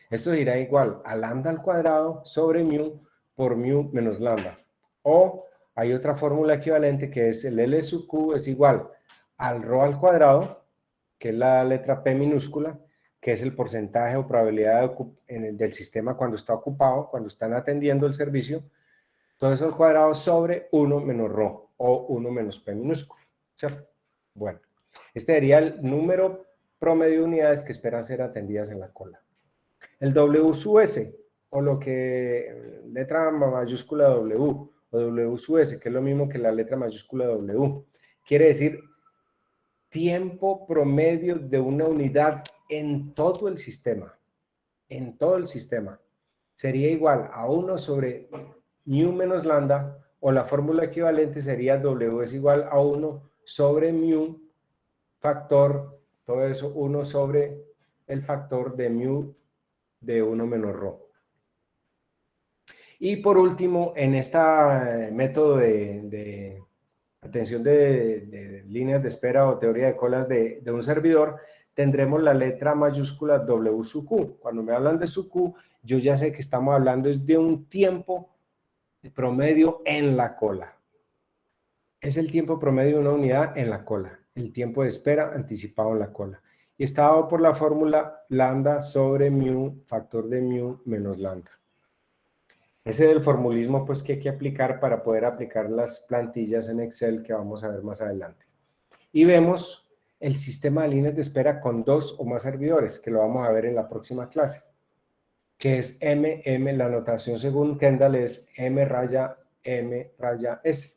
Esto irá igual a lambda al cuadrado sobre mu por mu menos lambda. O hay otra fórmula equivalente que es el L sub Q es igual al ρ al cuadrado, que es la letra P minúscula, que es el porcentaje o probabilidad del sistema cuando está ocupado, cuando están atendiendo el servicio, todo eso al cuadrado sobre 1 menos ρ o 1 menos P minúscula, ¿cierto? Bueno, este sería el número promedio de unidades que esperan ser atendidas en la cola. El W sub S, o lo que letra mayúscula W, o W sub S, que es lo mismo que la letra mayúscula W, quiere decir tiempo promedio de una unidad en todo el sistema. En todo el sistema. Sería igual a 1 sobre mu menos lambda, o la fórmula equivalente sería W es igual a 1 sobre mu factor, todo eso 1 sobre el factor de mu de 1 menos ρ. Y por último, en este método de atención de líneas de espera o teoría de colas de un servidor, tendremos la letra mayúscula W sub Q. Cuando me hablan de sub Q, yo ya sé que estamos hablando de un tiempo promedio en la cola. Es el tiempo promedio de una unidad en la cola, el tiempo de espera anticipado en la cola. Y está dado por la fórmula lambda sobre mu, factor de mu menos lambda. Ese es el formulismo pues, que hay que aplicar para poder aplicar las plantillas en Excel que vamos a ver más adelante. Y vemos el sistema de líneas de espera con 2 o más servidores, que lo vamos a ver en la próxima clase, que es MM, la notación según Kendall es M raya S.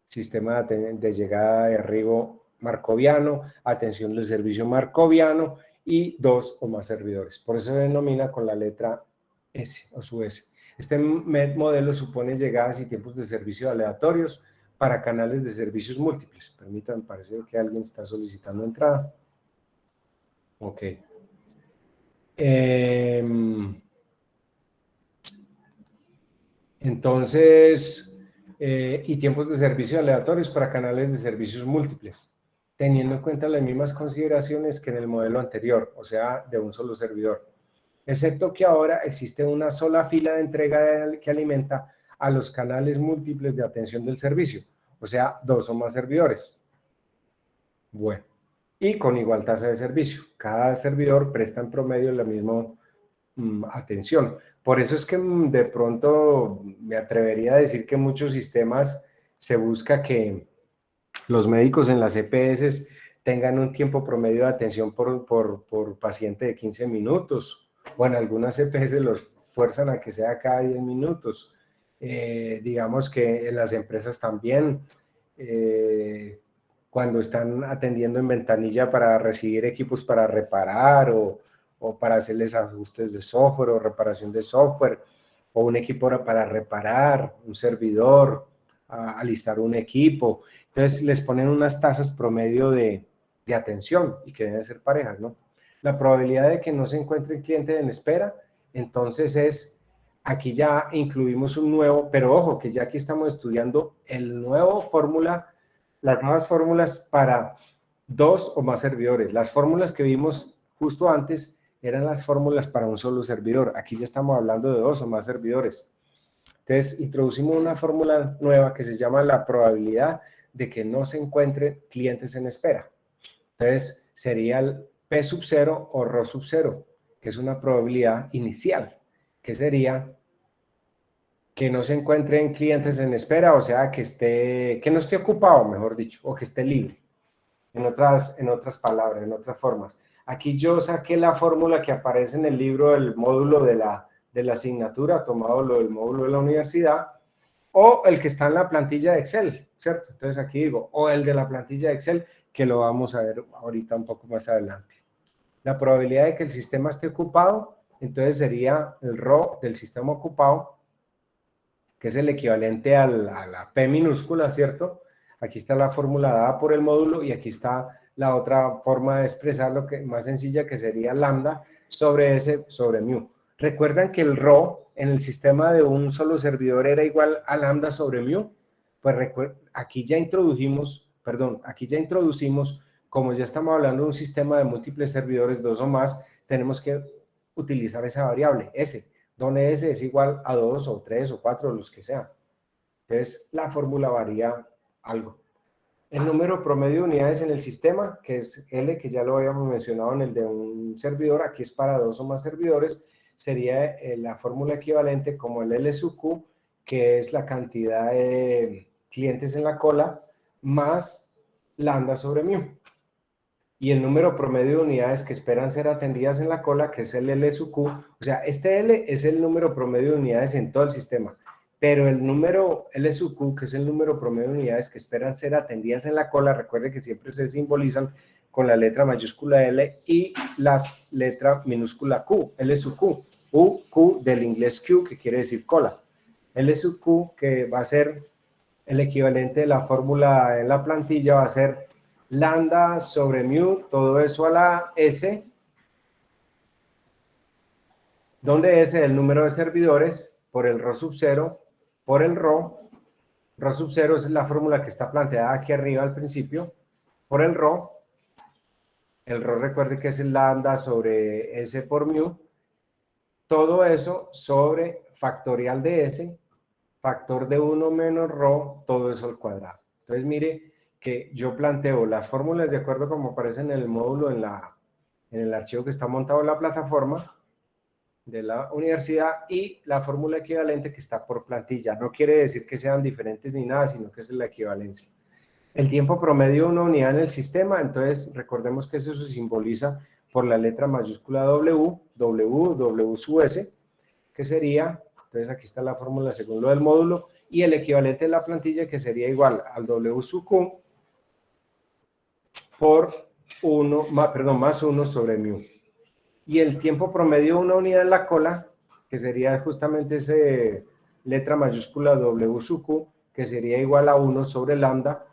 Sistema de llegada de arribo marcoviano, atención del servicio marcoviano y 2 o más servidores. Por eso se denomina con la letra S o su S. Este modelo supone llegadas y tiempos de servicio aleatorios para canales de servicios múltiples. Permítanme, parece que alguien está solicitando entrada. Ok. Entonces, y tiempos de servicio aleatorios para canales de servicios múltiples, teniendo en cuenta las mismas consideraciones que en el modelo anterior, o sea, de un solo servidor. Excepto que ahora existe una sola fila de entrega que alimenta a los canales múltiples de atención del servicio, o sea, 2 o más servidores. Bueno, y con igual tasa de servicio. Cada servidor presta en promedio la misma atención. Por eso es que de pronto me atrevería a decir que en muchos sistemas se busca que los médicos en las EPS tengan un tiempo promedio de atención por paciente de 15 minutos, o en algunas EPS los fuerzan a que sea cada 10 minutos. Digamos que en las empresas también, cuando están atendiendo en ventanilla para recibir equipos para reparar o para hacerles ajustes de software o reparación de software, o un equipo para reparar, un servidor, alistar un equipo. Entonces les ponen unas tasas promedio de atención y que deben ser parejas, ¿no? La probabilidad de que no se encuentre el cliente en espera, entonces aquí ya incluimos un nuevo, pero ojo, que ya aquí estamos estudiando las nuevas fórmulas para 2 o más servidores. Las fórmulas que vimos justo antes eran las fórmulas para un solo servidor. Aquí ya estamos hablando de 2 o más servidores. Entonces, introducimos una fórmula nueva que se llama la probabilidad de que no se encuentren clientes en espera. Entonces, sería el P sub 0 o ρ sub 0, que es una probabilidad inicial, que sería que no se encuentren clientes en espera, o sea, que no esté ocupado, mejor dicho, o que esté libre. En otras palabras, en otras formas. Aquí yo saqué la fórmula que aparece en el libro del módulo de la asignatura, tomado lo del módulo de la universidad, o el que está en la plantilla de Excel, ¿cierto? Entonces aquí digo, o el de la plantilla de Excel, que lo vamos a ver ahorita un poco más adelante. La probabilidad de que el sistema esté ocupado, entonces sería el ρ del sistema ocupado, que es el equivalente a la P minúscula, ¿cierto? Aquí está la fórmula dada por el módulo y aquí está la otra forma de expresarlo que más sencilla, que sería lambda sobre S sobre mu. ¿Recuerdan que el rho en el sistema de un solo servidor era igual a lambda sobre mu? Pues aquí ya introducimos, como ya estamos hablando de un sistema de múltiples servidores, 2 o más, tenemos que utilizar esa variable, S, donde S es igual a 2 o 3 o 4, los que sean. Entonces, la fórmula varía algo. El número promedio de unidades en el sistema, que es L, que ya lo habíamos mencionado en el de un servidor, aquí es para 2 o más servidores, sería la fórmula equivalente como el L sub Q, que es la cantidad de clientes en la cola, más lambda sobre mu. Y el número promedio de unidades que esperan ser atendidas en la cola, que es el L sub Q, o sea, este L es el número promedio de unidades en todo el sistema, pero el número L sub Q, que es el número promedio de unidades que esperan ser atendidas en la cola, recuerde que siempre se simbolizan con la letra mayúscula L y la letra minúscula Q, L sub Q, Q del inglés Q, que quiere decir cola. L sub Q, que va a ser el equivalente de la fórmula en la plantilla, va a ser lambda sobre mu, todo eso a la S, donde S es el número de servidores por el rho sub 0, por el rho sub 0 es la fórmula que está planteada aquí arriba al principio, por el rho recuerde que es el lambda sobre S por mu, todo eso sobre factorial de S, factor de 1 menos rho, todo eso al cuadrado. Entonces mire que yo planteo las fórmulas de acuerdo como aparecen en el módulo, en el archivo que está montado en la plataforma de la universidad, y la fórmula equivalente que está por plantilla. No quiere decir que sean diferentes ni nada, sino que es la equivalencia. El tiempo promedio de una unidad en el sistema, entonces recordemos que eso se simboliza por la letra mayúscula W sub S, que sería, entonces aquí está la fórmula según lo del módulo, y el equivalente de la plantilla, que sería igual al W sub Q por 1, más 1 sobre mu. Y el tiempo promedio de una unidad en la cola, que sería justamente esa letra mayúscula W sub Q, que sería igual a 1 sobre lambda,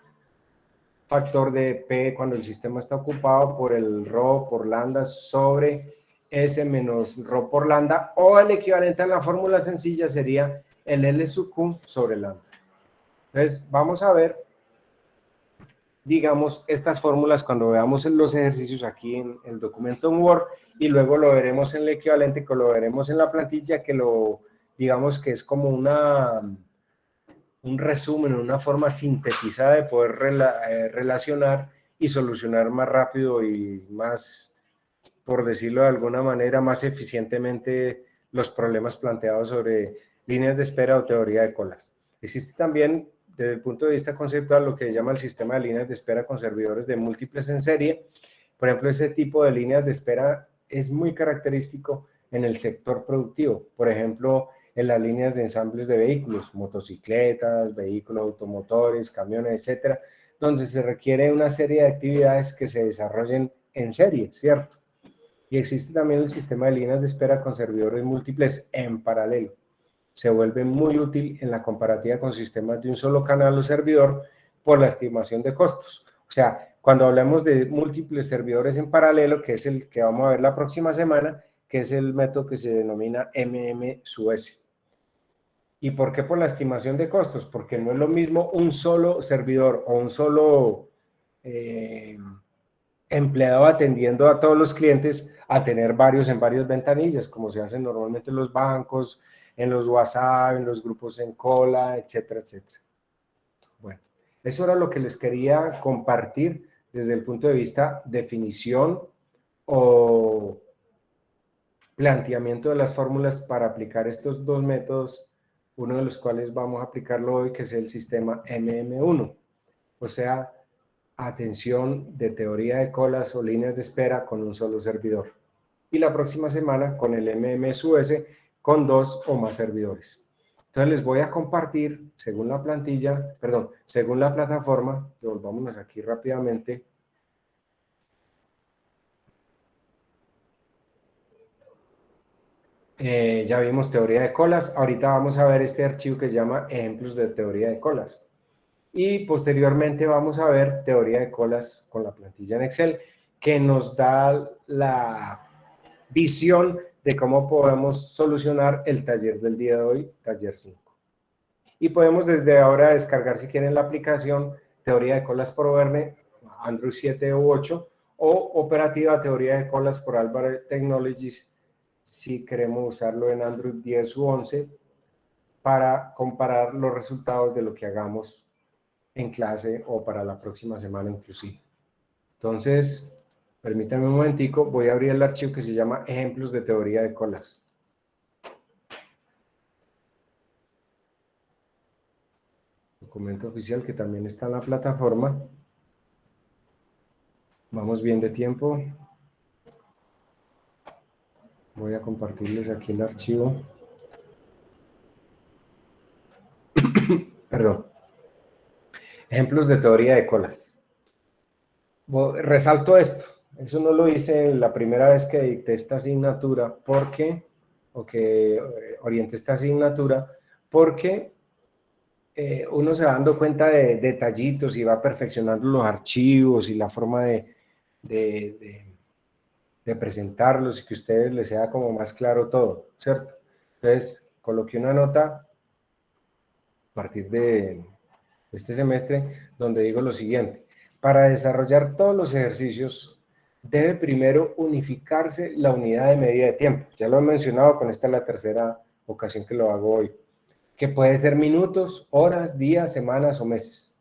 factor de P cuando el sistema está ocupado, por el rho por lambda sobre S menos rho por lambda, o el equivalente a la fórmula sencilla sería el L sub Q sobre lambda. Entonces, vamos a ver, digamos, estas fórmulas cuando veamos en los ejercicios aquí en el documento en Word, y luego lo veremos en el equivalente, que lo veremos en la plantilla, que digamos que es como un resumen, una forma sintetizada de poder relacionar y solucionar más rápido y más, por decirlo de alguna manera, más eficientemente los problemas planteados sobre líneas de espera o teoría de colas. Existe también, desde el punto de vista conceptual, lo que se llama el sistema de líneas de espera con servidores de múltiples en serie. Por ejemplo, ese tipo de líneas de espera es muy característico en el sector productivo. Por ejemplo, en las líneas de ensambles de vehículos, motocicletas, vehículos automotores, camiones, etcétera, donde se requiere una serie de actividades que se desarrollen en serie, ¿cierto? Y existe también el sistema de líneas de espera con servidores múltiples en paralelo. Se vuelve muy útil en la comparativa con sistemas de un solo canal o servidor por la estimación de costos. O sea, cuando hablamos de múltiples servidores en paralelo, que es el que vamos a ver la próxima semana, que es el método que se denomina MM/S. ¿Y por qué por la estimación de costos? Porque no es lo mismo un solo servidor o un solo empleado atendiendo a todos los clientes a tener varios en varias ventanillas, como se hace normalmente en los bancos, en los WhatsApp, en los grupos en cola, etcétera, etcétera. Bueno, eso era lo que les quería compartir desde el punto de vista definición o planteamiento de las fórmulas para aplicar estos dos métodos, uno de los cuales vamos a aplicarlo hoy, que es el sistema MM1, o sea, atención de teoría de colas o líneas de espera con un solo servidor. Y la próxima semana con el MM/S con 2 o más servidores. Entonces les voy a compartir, según la plantilla, perdón, según la plataforma, devolvámonos aquí rápidamente. Ya vimos teoría de colas. Ahorita vamos a ver este archivo que se llama ejemplos de teoría de colas. Y posteriormente vamos a ver teoría de colas con la plantilla en Excel, que nos da la visión de cómo podemos solucionar el taller del día de hoy, taller 5. Y podemos desde ahora descargar, si quieren, la aplicación teoría de colas por Verne, Android 7 u 8, o operativa teoría de colas por Alvarez Technologies, si queremos usarlo en Android 10 u 11, para comparar los resultados de lo que hagamos en clase o para la próxima semana inclusive. Entonces, permítanme un momentico, voy a abrir el archivo que se llama ejemplos de teoría de colas. Documento oficial que también está en la plataforma. Vamos bien de tiempo. Voy a compartirles aquí el archivo. Perdón. Ejemplos de teoría de colas. Resalto esto. Eso no lo hice la primera vez que dicté esta asignatura, porque, o que orienté esta asignatura, porque uno se va dando cuenta de detallitos y va perfeccionando los archivos y la forma de presentarlos y que a ustedes les sea como más claro todo, ¿cierto? Entonces, coloqué una nota a partir de este semestre donde digo lo siguiente: para desarrollar todos los ejercicios debe primero unificarse la unidad de medida de tiempo. Ya lo he mencionado, con esta es la tercera ocasión que lo hago hoy, que puede ser minutos, horas, días, semanas o meses.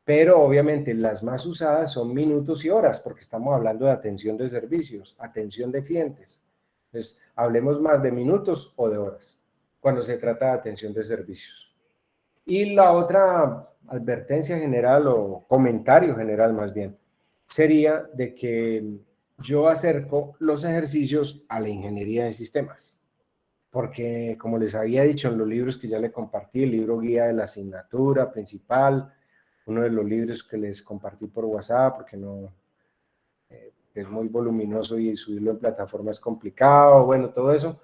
Pero obviamente las más usadas son minutos y horas, porque estamos hablando de atención de servicios, atención de clientes. Entonces, hablemos más de minutos o de horas cuando se trata de atención de servicios. Y la otra advertencia general o comentario general más bien sería de que yo acerco los ejercicios a la ingeniería de sistemas. Porque, como les había dicho en los libros que ya le compartí, el libro guía de la asignatura principal, uno de los libros que les compartí por WhatsApp, porque no es muy voluminoso y subirlo en plataforma es complicado, bueno, todo eso,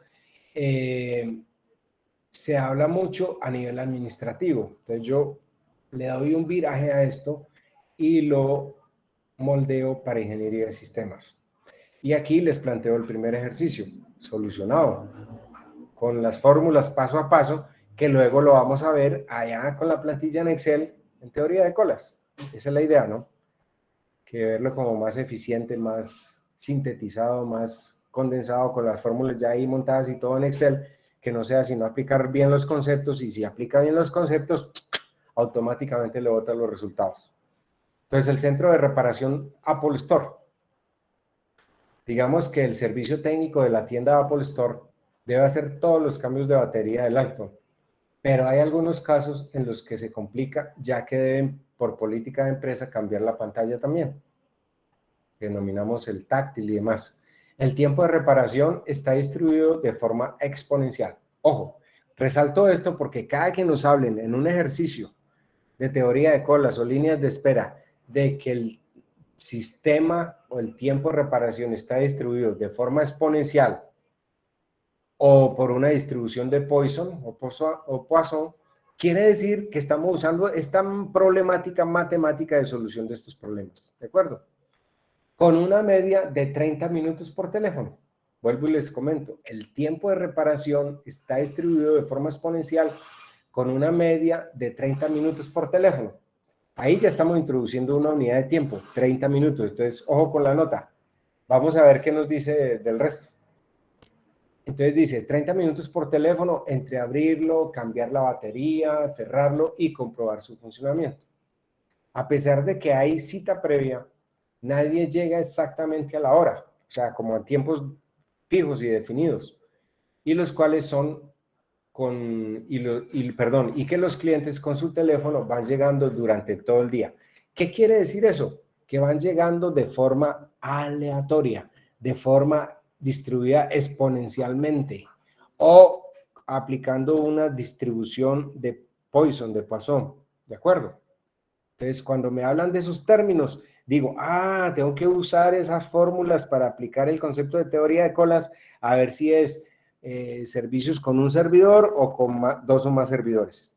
se habla mucho a nivel administrativo. Entonces yo le doy un viraje a esto y lo moldeo para ingeniería de sistemas. Y aquí les planteo el primer ejercicio, solucionado, con las fórmulas paso a paso, que luego lo vamos a ver allá con la plantilla en Excel, en teoría de colas. Esa es la idea, ¿no? Que verlo como más eficiente, más sintetizado, más condensado, con las fórmulas ya ahí montadas y todo en Excel, que no sea sino aplicar bien los conceptos, y si aplica bien los conceptos, automáticamente le bota los resultados. Entonces, el centro de reparación Apple Store. Digamos que el servicio técnico de la tienda Apple Store debe hacer todos los cambios de batería del iPhone, pero hay algunos casos en los que se complica, ya que deben, por política de empresa, cambiar la pantalla también, que denominamos el táctil y demás. El tiempo de reparación está distribuido de forma exponencial. Ojo, resalto esto porque cada que nos hablen en un ejercicio de teoría de colas o líneas de espera de que el sistema o el tiempo de reparación está distribuido de forma exponencial o por una distribución de Poisson o Poisson, quiere decir que estamos usando esta problemática matemática de solución de estos problemas, ¿de acuerdo? Con una media de 30 minutos por teléfono. Vuelvo y les comento, el tiempo de reparación está distribuido de forma exponencial con una media de 30 minutos por teléfono. Ahí ya estamos introduciendo una unidad de tiempo, 30 minutos. Entonces, ojo con la nota. Vamos a ver qué nos dice del resto. Entonces dice 30 minutos por teléfono entre abrirlo, cambiar la batería, cerrarlo y comprobar su funcionamiento. A pesar de que hay cita previa, nadie llega exactamente a la hora, o sea, como a tiempos fijos y definidos, y los cuales son y que los clientes con su teléfono van llegando durante todo el día. ¿Qué quiere decir eso? Que van llegando de forma aleatoria, de forma distribuida exponencialmente, o aplicando una distribución de Poisson, de Poisson, ¿de acuerdo? Entonces, cuando me hablan de esos términos, digo, tengo que usar esas fórmulas para aplicar el concepto de teoría de colas, a ver si es servicios con un servidor o con dos o más servidores.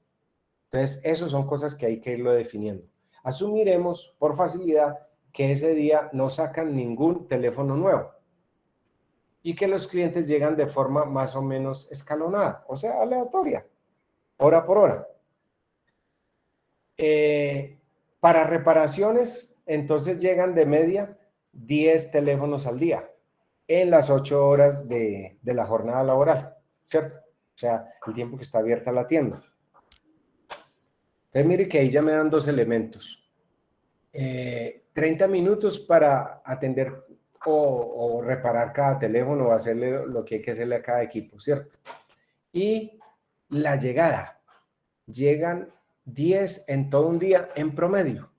Entonces, esas son cosas que hay que irlo definiendo. Asumiremos, por facilidad, que ese día no sacan ningún teléfono nuevo y que los clientes llegan de forma más o menos escalonada, o sea, aleatoria, hora por hora. Para reparaciones, entonces llegan de media 10 teléfonos al día en las 8 horas de la jornada laboral, ¿cierto? O sea, el tiempo que está abierta la tienda. Entonces, mire que ahí ya me dan dos elementos. 30 minutos para atender o reparar cada teléfono o hacerle lo que hay que hacerle a cada equipo, ¿cierto? Y la llegada. Llegan 10 en todo un día en promedio.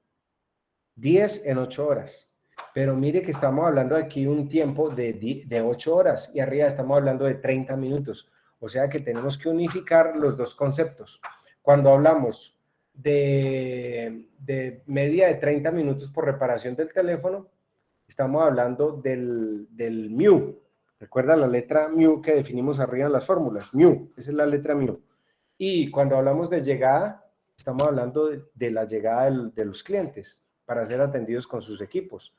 10 en 8 horas. Pero mire que estamos hablando aquí un tiempo de 8 horas y arriba estamos hablando de 30 minutos. O sea que tenemos que unificar los dos conceptos. Cuando hablamos de media de 30 minutos por reparación del teléfono, estamos hablando del mu. Recuerda la letra mu que definimos arriba en las fórmulas. Mu, esa es la letra mu. Y cuando hablamos de llegada, estamos hablando de la llegada de los clientes para ser atendidos con sus equipos.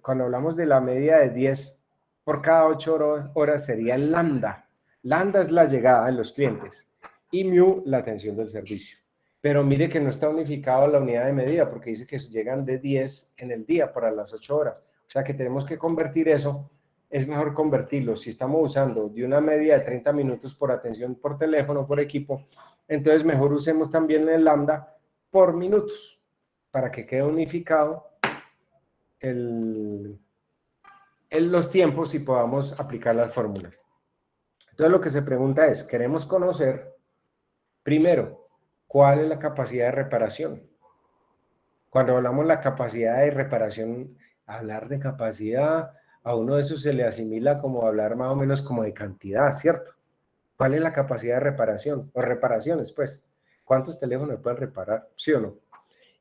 Cuando hablamos de la media de 10 por cada 8 horas sería el lambda. Lambda es la llegada de los clientes y mu la atención del servicio. Pero mire que no está unificado la unidad de medida porque dice que llegan de 10 en el día para las 8 horas. O sea que tenemos que convertir eso. Es mejor convertirlo. Si estamos usando de una media de 30 minutos por atención por teléfono, por equipo, entonces mejor usemos también el lambda por minutos para que quede unificado los tiempos y podamos aplicar las fórmulas. Entonces lo que se pregunta es, queremos conocer primero, ¿cuál es la capacidad de reparación? Cuando hablamos de la capacidad de reparación, hablar de capacidad, a uno de esos se le asimila como hablar más o menos como de cantidad, ¿cierto? ¿Cuál es la capacidad de reparación? O reparaciones, pues. ¿Cuántos teléfonos pueden reparar? ¿Sí o no?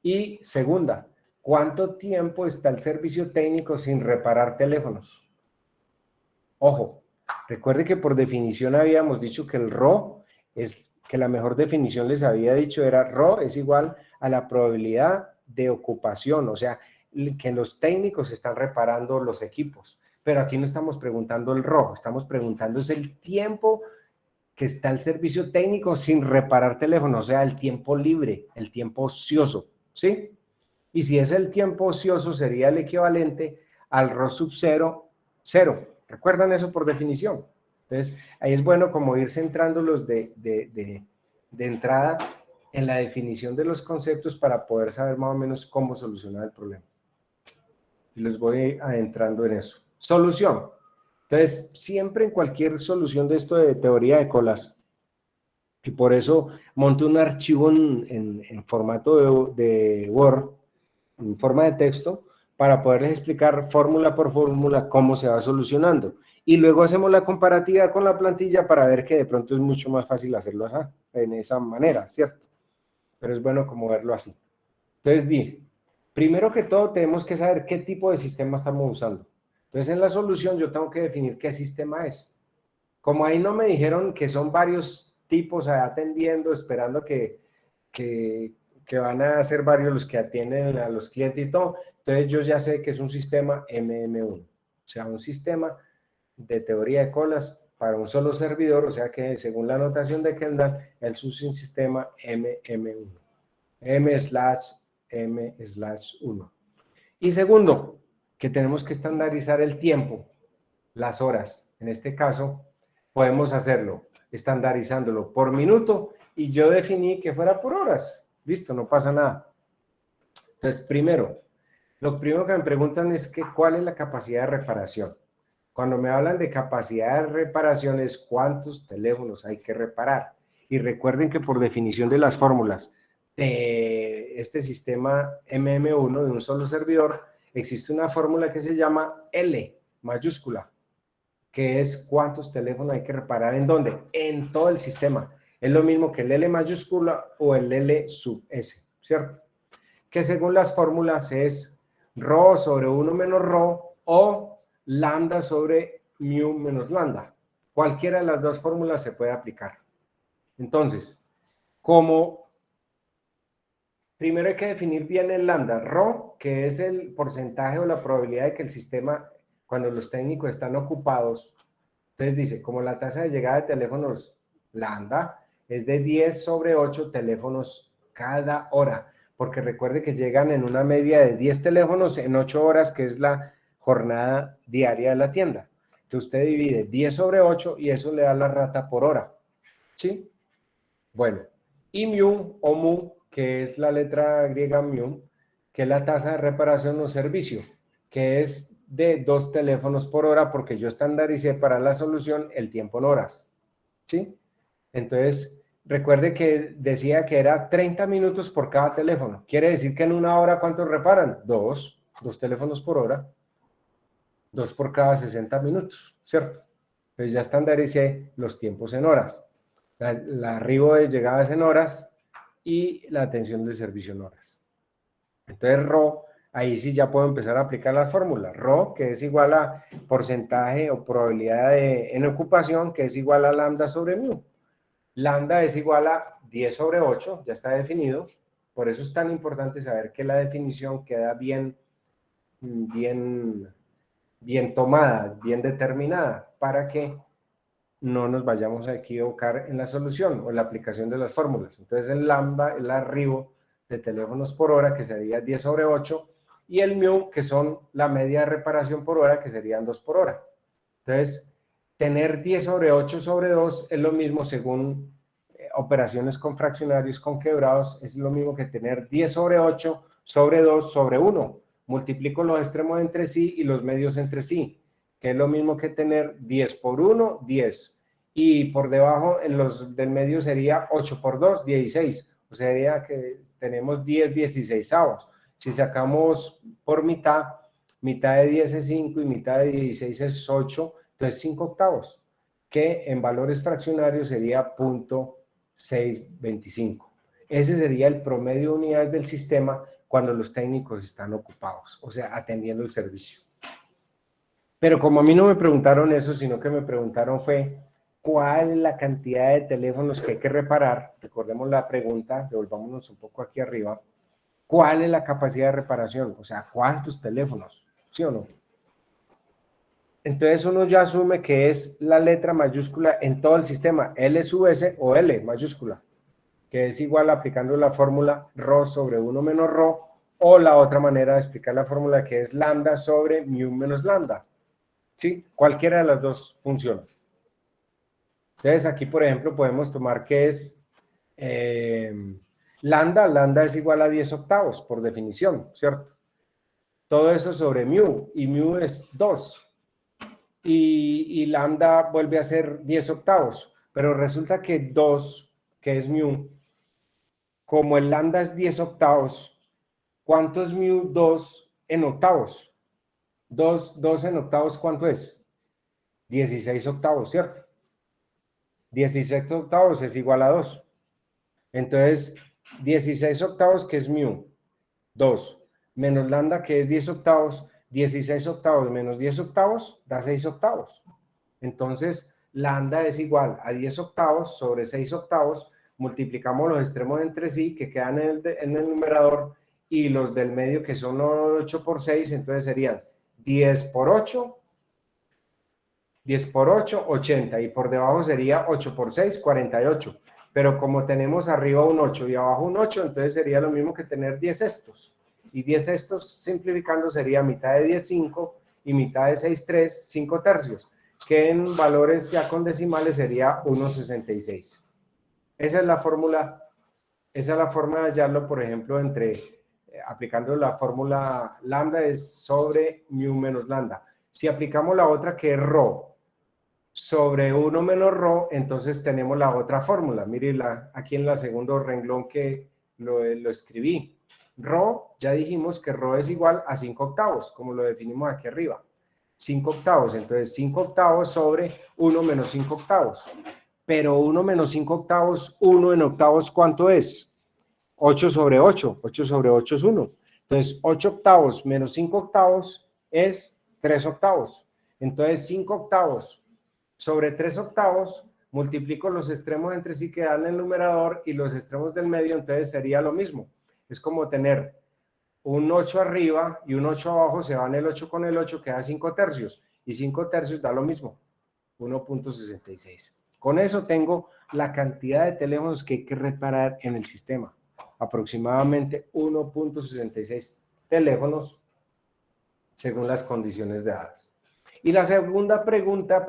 Y segunda, ¿cuánto tiempo está el servicio técnico sin reparar teléfonos? Ojo, recuerde que por definición habíamos dicho que el RO es que la mejor definición les había dicho era RO es igual a la probabilidad de ocupación, o sea, que los técnicos están reparando los equipos. Pero aquí no estamos preguntando el RO, estamos preguntando es el tiempo que está el servicio técnico sin reparar teléfono, o sea, el tiempo libre, el tiempo ocioso, ¿sí? Y si es el tiempo ocioso, sería el equivalente al RO sub 0, 0. ¿Recuerdan eso por definición? Entonces, ahí es bueno como ir centrándolos de entrada en la definición de los conceptos para poder saber más o menos cómo solucionar el problema. Y les voy adentrando en eso. Solución. Entonces, siempre en cualquier solución de esto de teoría de colas, y por eso monto un archivo en formato de Word, en forma de texto, para poderles explicar fórmula por fórmula cómo se va solucionando. Y luego hacemos la comparativa con la plantilla para ver que de pronto es mucho más fácil hacerlo así, en esa manera, ¿cierto? Pero es bueno como verlo así. Entonces, primero que todo tenemos que saber qué tipo de sistema estamos usando. Entonces, en la solución yo tengo que definir qué sistema es. Como ahí no me dijeron que son varios tipos atendiendo, esperando que van a ser varios los que atienden a los clientes y todo, entonces yo ya sé que es un sistema MM1, o sea, un sistema de teoría de colas para un solo servidor, o sea que según la notación de Kendall, es un sistema MM1, M/M/1. Y segundo, que tenemos que estandarizar el tiempo, las horas. En este caso, podemos hacerlo estandarizándolo por minuto y yo definí que fuera por horas. Listo, no pasa nada. Entonces, lo primero que me preguntan es que ¿cuál es la capacidad de reparación? Cuando me hablan de capacidad de reparación es cuántos teléfonos hay que reparar. Y recuerden que por definición de las fórmulas de este sistema MM1 de un solo servidor, existe una fórmula que se llama L mayúscula, que es cuántos teléfonos hay que reparar en dónde, en todo el sistema. Es lo mismo que el L mayúscula o el L sub S, ¿cierto? Que según las fórmulas es ρ sobre 1 menos ρ o lambda sobre mu menos lambda. Cualquiera de las dos fórmulas se puede aplicar. Entonces, como primero hay que definir bien el lambda, ρ, que es el porcentaje o la probabilidad de que el sistema, cuando los técnicos están ocupados, entonces dice, como la tasa de llegada de teléfonos lambda es de 10 sobre 8 teléfonos cada hora, porque recuerde que llegan en una media de 10 teléfonos en 8 horas, que es la jornada diaria de la tienda. Entonces usted divide 10 sobre 8 y eso le da la rata por hora, ¿sí? Bueno, y mu o mu, que es la letra griega mu, que es la tasa de reparación o servicio, que es de 2 teléfonos por hora, porque yo estandaricé para la solución el tiempo en horas, ¿sí? Entonces, recuerde que decía que era 30 minutos por cada teléfono. Quiere decir que en una hora, ¿cuántos reparan? 2 teléfonos por hora, 2 por cada 60 minutos, ¿cierto? Entonces ya estandaricé los tiempos en horas. La arribo de llegadas en horas y la atención de servicio en horas. Entonces, ρ, ahí sí ya puedo empezar a aplicar la fórmula. ρ, que es igual a porcentaje o probabilidad en ocupación, que es igual a lambda sobre mu. Lambda es igual a 10 sobre 8, ya está definido. Por eso es tan importante saber que la definición queda bien tomada, bien determinada, para que no nos vayamos a equivocar en la solución o en la aplicación de las fórmulas. Entonces el lambda es el arribo de teléfonos por hora, que sería 10 sobre 8, y el mu, que son la media de reparación por hora, que serían 2 por hora. Entonces, tener 10 sobre 8 sobre 2 es lo mismo, según operaciones con fraccionarios, con quebrados, es lo mismo que tener 10 sobre 8 sobre 2 sobre 1. Multiplico los extremos entre sí y los medios entre sí, que es lo mismo que tener 10 por 1, 10. Y por debajo, en los del medio sería 8 por 2, 16. O sea, sería que tenemos 10 16avos. Si sacamos por mitad, mitad de 10 es 5 y mitad de 16 es 8, entonces 5 octavos, que en valores fraccionarios sería 0.625. Ese sería el promedio de unidades del sistema cuando los técnicos están ocupados, o sea, atendiendo el servicio. Pero como a mí no me preguntaron eso, sino que me preguntaron fue, ¿cuál es la cantidad de teléfonos que hay que reparar? Recordemos la pregunta, devolvámonos un poco aquí arriba. ¿Cuál es la capacidad de reparación? O sea, ¿cuántos teléfonos? ¿Sí o no? Entonces uno ya asume que es la letra mayúscula en todo el sistema, L sub S o L mayúscula, que es igual aplicando la fórmula ρ sobre 1 menos ρ, o la otra manera de explicar la fórmula, que es lambda sobre mu menos lambda. ¿Sí? Cualquiera de las dos funciona. Entonces aquí, por ejemplo, podemos tomar que es lambda es igual a 10 octavos, por definición, ¿cierto? Todo eso sobre mu, y mu es 2. Y lambda vuelve a ser 10 octavos, pero resulta que 2, que es mu, como el lambda es 10 octavos, ¿cuánto es mu 2 en octavos? 2 en octavos, ¿cuánto es? 16 octavos, ¿cierto? 16 octavos es igual a 2. Entonces, 16 octavos, que es mu, 2, menos lambda, que es 10 octavos, 16 octavos menos 10 octavos, da 6 octavos. Entonces, lambda es igual a 10 octavos sobre 6 octavos, multiplicamos los extremos entre sí, que quedan en el numerador, y los del medio, que son 8 por 6, entonces serían 10 por 8, 10 por 8, 80, y por debajo sería 8 por 6, 48. Pero como tenemos arriba un 8 y abajo un 8, entonces sería lo mismo que tener 10 sextos. Y 10 sextos, simplificando, sería mitad de 10, 5, y mitad de 6, 3, 5 tercios, que en valores ya con decimales sería 1,66. Esa es la fórmula, esa es la forma de hallarlo, por ejemplo, aplicando la fórmula lambda es sobre mu menos lambda. Si aplicamos la otra, que es ρ sobre 1 menos ρ, entonces tenemos la otra fórmula. Mire aquí en el segundo renglón que lo escribí. ρ, ya dijimos que ρ es igual a 5 octavos, como lo definimos aquí arriba. 5 octavos, entonces 5 octavos sobre 1 menos 5 octavos. Pero 1 menos 5 octavos, 1 en octavos, ¿cuánto es? 8 sobre 8. 8 sobre 8 es 1. Entonces, 8 octavos menos 5 octavos es 3 octavos. Entonces, 5 octavos sobre 3/8, multiplico los extremos entre sí que dan el numerador y los extremos del medio, entonces sería lo mismo. Es como tener un 8 arriba y un 8 abajo, se van el 8 con el 8, queda 5/3, y 5/3 da lo mismo, 1.66. Con eso tengo la cantidad de teléfonos que hay que reparar en el sistema, aproximadamente 1.66 teléfonos según las condiciones dadas. Y la segunda pregunta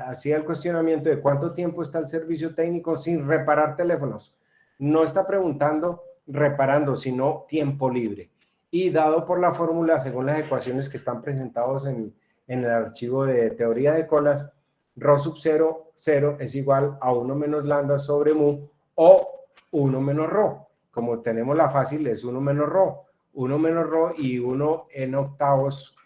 hacía el cuestionamiento de cuánto tiempo está el servicio técnico sin reparar teléfonos. No está preguntando reparando, sino tiempo libre. Y dado por la fórmula, según las ecuaciones que están presentados en el archivo de teoría de colas, ρ sub 0, 0 es igual a 1 menos lambda sobre mu o 1 menos ρ. Como tenemos la fácil, es 1 menos ρ. 1 menos ρ y 1 en octavos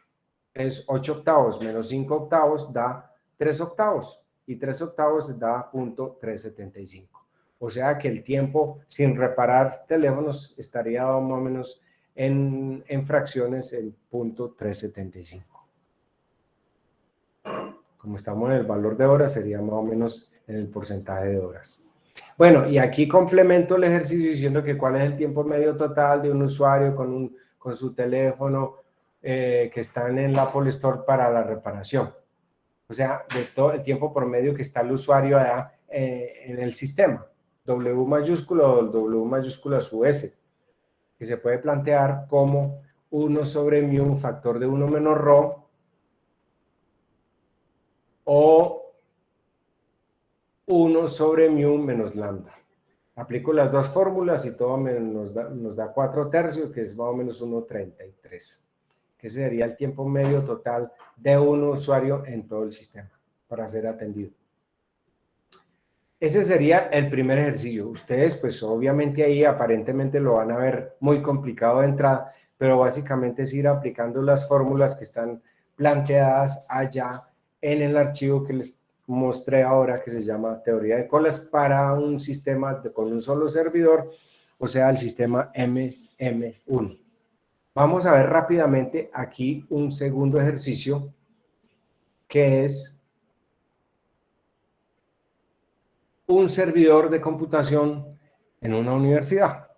es 8 octavos menos 5 octavos da 3 octavos y 3 octavos da 0.375. O sea que el tiempo sin reparar teléfonos estaría más o menos en fracciones en 0.375. Como estamos en el valor de horas, sería más o menos en el porcentaje de horas. Bueno, y aquí complemento el ejercicio diciendo que cuál es el tiempo medio total de un usuario con su teléfono que están en la Apple Store para la reparación. O sea, de todo el tiempo promedio que está el usuario allá, en el sistema. W mayúscula o W mayúscula su S, que se puede plantear como 1 sobre mu, factor de 1 menos ρ, o 1 sobre mu menos lambda. Aplico las dos fórmulas y todo nos da 4/3, que es más o menos 1.33, que sería el tiempo medio total de un usuario en todo el sistema para ser atendido. Ese sería el primer ejercicio. Ustedes, pues obviamente ahí aparentemente lo van a ver muy complicado de entrada, pero básicamente es ir aplicando las fórmulas que están planteadas allá en el archivo que les mostré ahora, que se llama teoría de colas para un sistema con un solo servidor, o sea, el sistema MM1. Vamos a ver rápidamente aquí un segundo ejercicio, que es un servidor de computación en una universidad.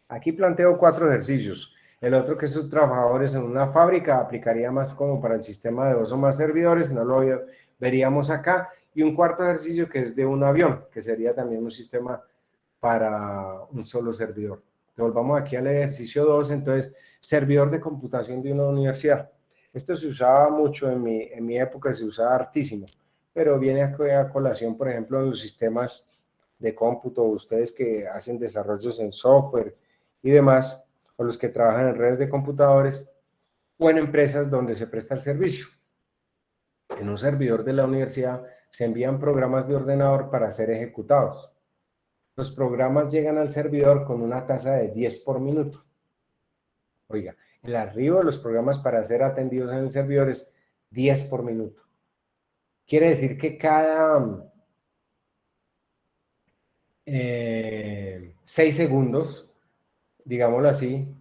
Aquí planteo 4 ejercicios. El otro, que es sus trabajadores en una fábrica, aplicaría más como para el sistema de 2 o más servidores, no lo veríamos acá. Y un cuarto ejercicio que es de un avión, que sería también un sistema para un solo servidor. Volvamos aquí al ejercicio 2, entonces, servidor de computación de una universidad. Esto se usaba mucho en mi época, se usaba hartísimo, pero viene a colación, por ejemplo, en los sistemas de cómputo, ustedes que hacen desarrollos en software y demás, o los que trabajan en redes de computadores, o en empresas donde se presta el servicio. En un servidor de la universidad se envían programas de ordenador para ser ejecutados. Los programas llegan al servidor con una tasa de 10 por minuto. Oiga, el arribo de los programas para ser atendidos en el servidor es 10 por minuto. Quiere decir que cada 6 segundos, digámoslo así,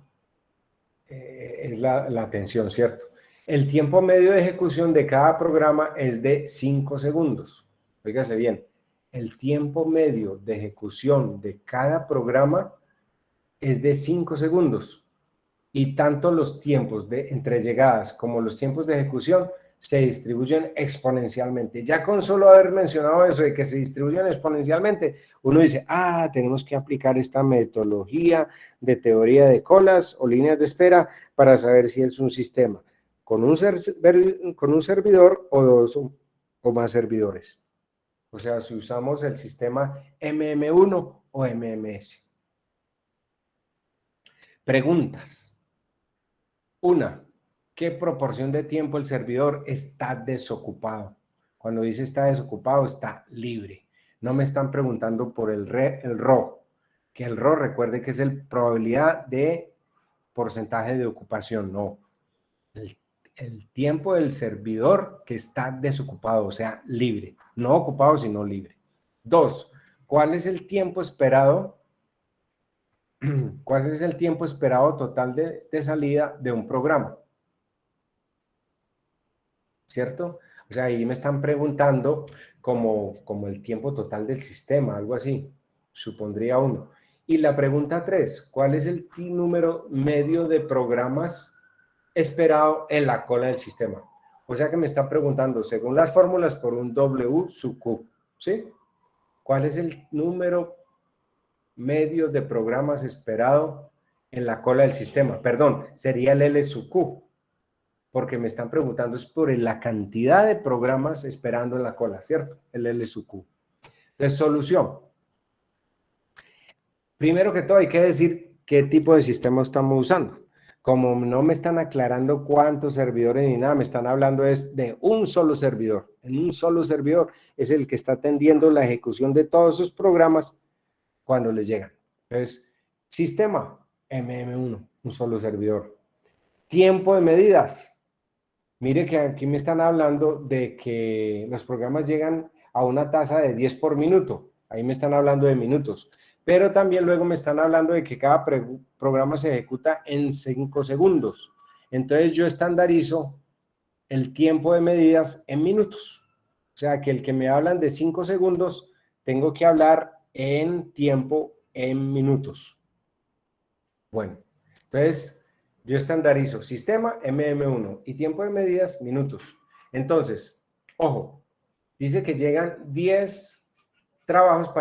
es la atención, ¿cierto? El tiempo medio de ejecución de cada programa es de 5 segundos. Fíjese bien, el tiempo medio de ejecución de cada programa es de 5 segundos. Y tanto los tiempos de entre llegadas como los tiempos de ejecución se distribuyen exponencialmente. Ya con solo haber mencionado eso de que se distribuyen exponencialmente, uno dice, tenemos que aplicar esta metodología de teoría de colas o líneas de espera para saber si es un sistema con un servidor o 2 o más servidores. O sea, si usamos el sistema MM1 o MMS. Preguntas. Una, ¿qué proporción de tiempo el servidor está desocupado? Cuando dice está desocupado, está libre. No me están preguntando por el RO, que el RO, recuerde que es el probabilidad de porcentaje de ocupación, no. El tiempo del servidor que está desocupado, o sea, libre. No ocupado, sino libre. 2, ¿cuál es el tiempo esperado? ¿Cuál es el tiempo esperado total de salida de un programa? ¿Cierto? O sea, ahí me están preguntando como el tiempo total del sistema, algo así, supondría uno. Y la pregunta 3, ¿cuál es el número medio de programas esperado en la cola del sistema? O sea que me están preguntando, según las fórmulas, por un W sub Q, ¿sí? ¿Cuál es el número medio de programas esperado en la cola del sistema? Perdón, sería el L sub Q, porque me están preguntando es por la cantidad de programas esperando en la cola, ¿cierto? El L sub Q. Entonces, solución. Primero que todo hay que decir qué tipo de sistema estamos usando. Como no me están aclarando cuántos servidores ni nada, me están hablando es de un solo servidor. En un solo servidor es el que está atendiendo la ejecución de todos sus programas cuando les llegan. Entonces, sistema MM1, un solo servidor. Tiempo de medidas. Mire que aquí me están hablando de que los programas llegan a una tasa de 10 por minuto. Ahí me están hablando de minutos. Pero también luego me están hablando de que cada programa se ejecuta en 5 segundos. Entonces yo estandarizo el tiempo de medidas en minutos. O sea que el que me hablan de 5 segundos, tengo que hablar en tiempo en minutos. Bueno, entonces yo estandarizo sistema MM1 y tiempo de medidas minutos. Entonces, ojo, dice que llegan 10 trabajos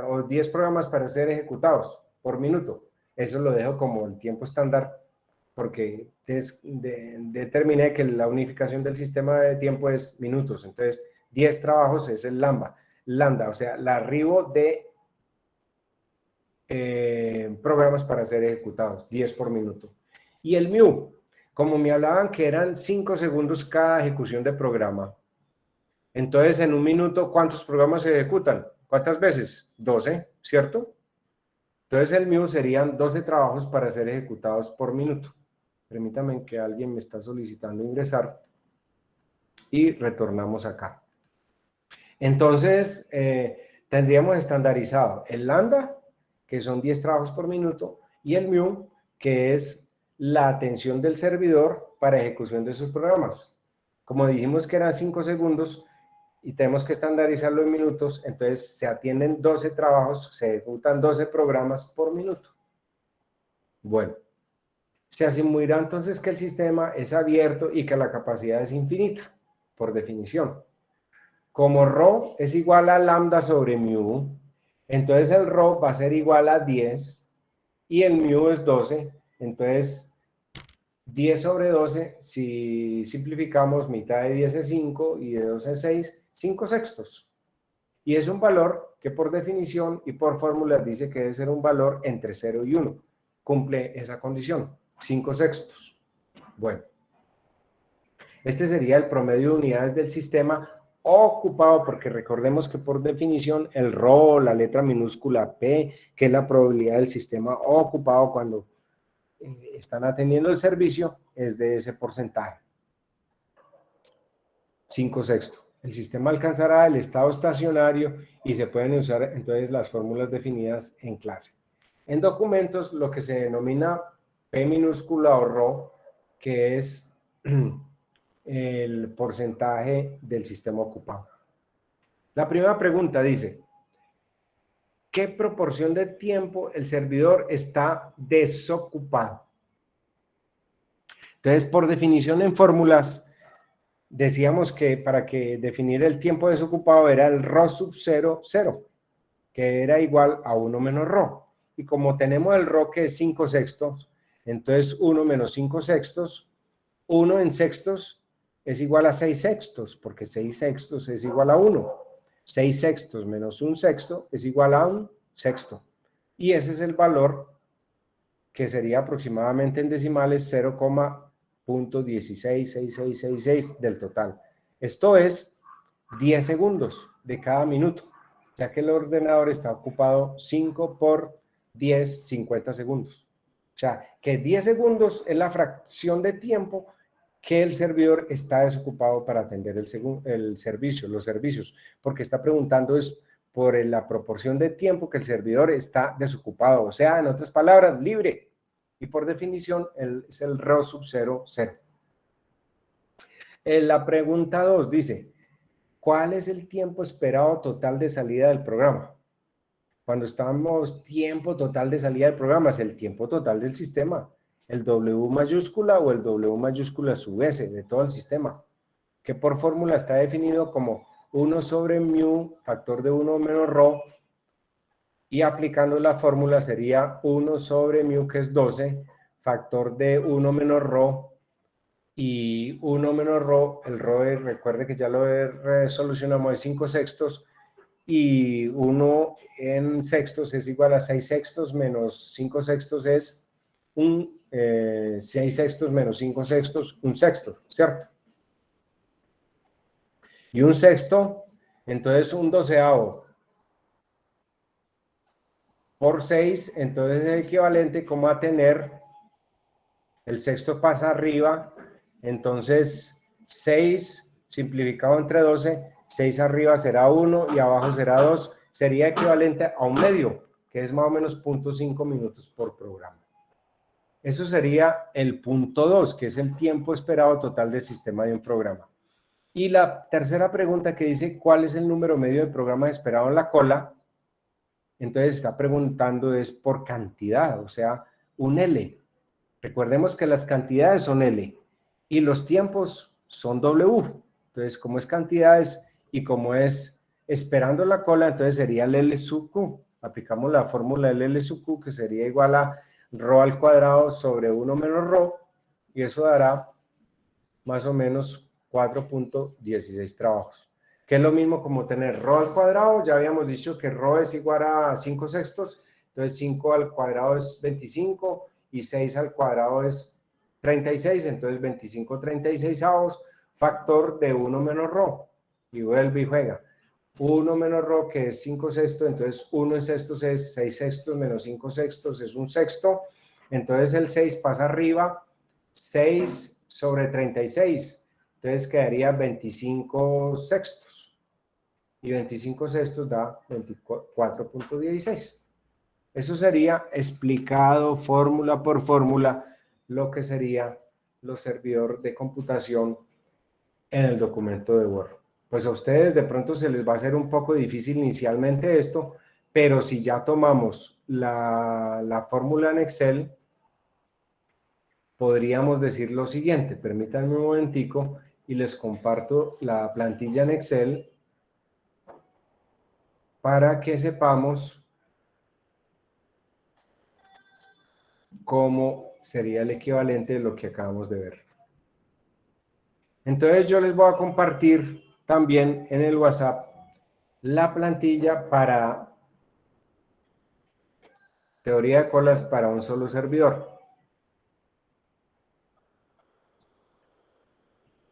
o 10 programas para ser ejecutados por minuto. Eso lo dejo como el tiempo estándar porque determiné que la unificación del sistema de tiempo es minutos. Entonces, 10 trabajos es el lambda, o sea, el arribo de programas para ser ejecutados, 10 por minuto. Y el mu, como me hablaban que eran 5 segundos cada ejecución de programa, entonces en un minuto, ¿cuántos programas se ejecutan? ¿Cuántas veces? 12, ¿cierto? Entonces el mu serían 12 trabajos para ser ejecutados por minuto. Permítanme que alguien me está solicitando ingresar y retornamos acá. Entonces, tendríamos estandarizado el lambda, que son 10 trabajos por minuto, y el mu, que es la atención del servidor para ejecución de sus programas. Como dijimos que eran 5 segundos y tenemos que estandarizarlo en minutos, entonces se atienden 12 trabajos, se ejecutan 12 programas por minuto. Bueno, se asumirá entonces que el sistema es abierto y que la capacidad es infinita, por definición. Como ρ es igual a lambda sobre mu, entonces el ρ va a ser igual a 10 y el mu es 12, entonces 10 sobre 12, si simplificamos, mitad de 10 es 5 y de 12 es 6, 5 sextos. Y es un valor que por definición y por fórmulas dice que debe ser un valor entre 0 y 1. Cumple esa condición, 5 sextos. Bueno, este sería el promedio de unidades del sistema ocupado, porque recordemos que por definición el ρ, la letra minúscula P, que es la probabilidad del sistema ocupado cuando están atendiendo el servicio, es de ese porcentaje. 5 sextos. El sistema alcanzará el estado estacionario y se pueden usar entonces las fórmulas definidas en clase. En documentos, lo que se denomina P minúscula o ρ, que es el porcentaje del sistema ocupado. La primera pregunta dice, ¿qué proporción de tiempo el servidor está desocupado? Entonces, por definición en fórmulas, decíamos que para que definir el tiempo desocupado era el ρ sub 0, 0, que era igual a 1 menos ρ. Y como tenemos el ρ que es 5 sextos, entonces 1 menos 5 sextos, 1 en sextos es igual a 6 sextos, porque 6 sextos es igual a 1. 6 sextos menos 1 sexto es igual a 1 sexto. Y ese es el valor que sería aproximadamente en decimales 0,166666 del total. Esto es 10 segundos de cada minuto, ya que el ordenador está ocupado 5 por 10, 50 segundos. O sea, que 10 segundos es la fracción de tiempo que el servidor está desocupado para atender el servicio, los servicios, porque está preguntando es por la proporción de tiempo que el servidor está desocupado, o sea, en otras palabras, libre. Y por definición es el ρ sub 0, 0. La pregunta 2 dice, ¿cuál es el tiempo esperado total de salida del programa? Cuando estamos tiempo total de salida del programa, es el tiempo total del sistema, el W mayúscula o el W mayúscula sub S de todo el sistema, que por fórmula está definido como 1 sobre mu, factor de 1 menos rho, y aplicando la fórmula sería 1 sobre mu, que es 12, factor de 1 menos rho, y 1 menos rho, el rho recuerde que ya lo resolucionamos de 5 sextos, y 1 en sextos es igual a 6 sextos menos 5 sextos es 6 sextos menos 5 sextos, un sexto, ¿cierto? Y un sexto, entonces un doceavo por 6, entonces es equivalente como a tener, el sexto pasa arriba, entonces 6 simplificado entre 12, 6 arriba será 1 y abajo será 2, sería equivalente a un medio, que es más o menos 0.5 minutos por programa. Eso sería el punto 2, que es el tiempo esperado total del sistema de un programa. Y la tercera pregunta que dice, ¿cuál es el número medio de programas esperado en la cola? Entonces está preguntando es por cantidad, o sea, un L. Recordemos que las cantidades son L y los tiempos son W. Entonces, como es cantidades y como es esperando la cola, entonces sería el L sub Q. Aplicamos la fórmula del L sub Q, que sería igual a rho al cuadrado sobre 1 menos rho, y eso dará más o menos 4.16 trabajos. Que es lo mismo como tener rho al cuadrado. Ya habíamos dicho que rho es igual a 5 sextos, entonces 5 al cuadrado es 25 y 6 al cuadrado es 36, entonces 25 36avos, factor de 1 menos rho, y vuelve y juega. 1 menos rho, que es 5 sextos, entonces 1 en sextos es 6 sextos menos 5 sextos es un sexto, entonces el 6 pasa arriba, 6 sobre 36, entonces quedaría 25 sextos, y 25 sextos da 24.16. Eso sería explicado fórmula por fórmula lo que sería los servidores de computación en el documento de Word. Pues a ustedes de pronto se les va a hacer un poco difícil inicialmente esto, pero si ya tomamos la fórmula en Excel, podríamos decir lo siguiente. Permítanme un momentico y les comparto la plantilla en Excel para que sepamos cómo sería el equivalente de lo que acabamos de ver. Entonces yo les voy a compartir también en el WhatsApp la plantilla para teoría de colas para un solo servidor.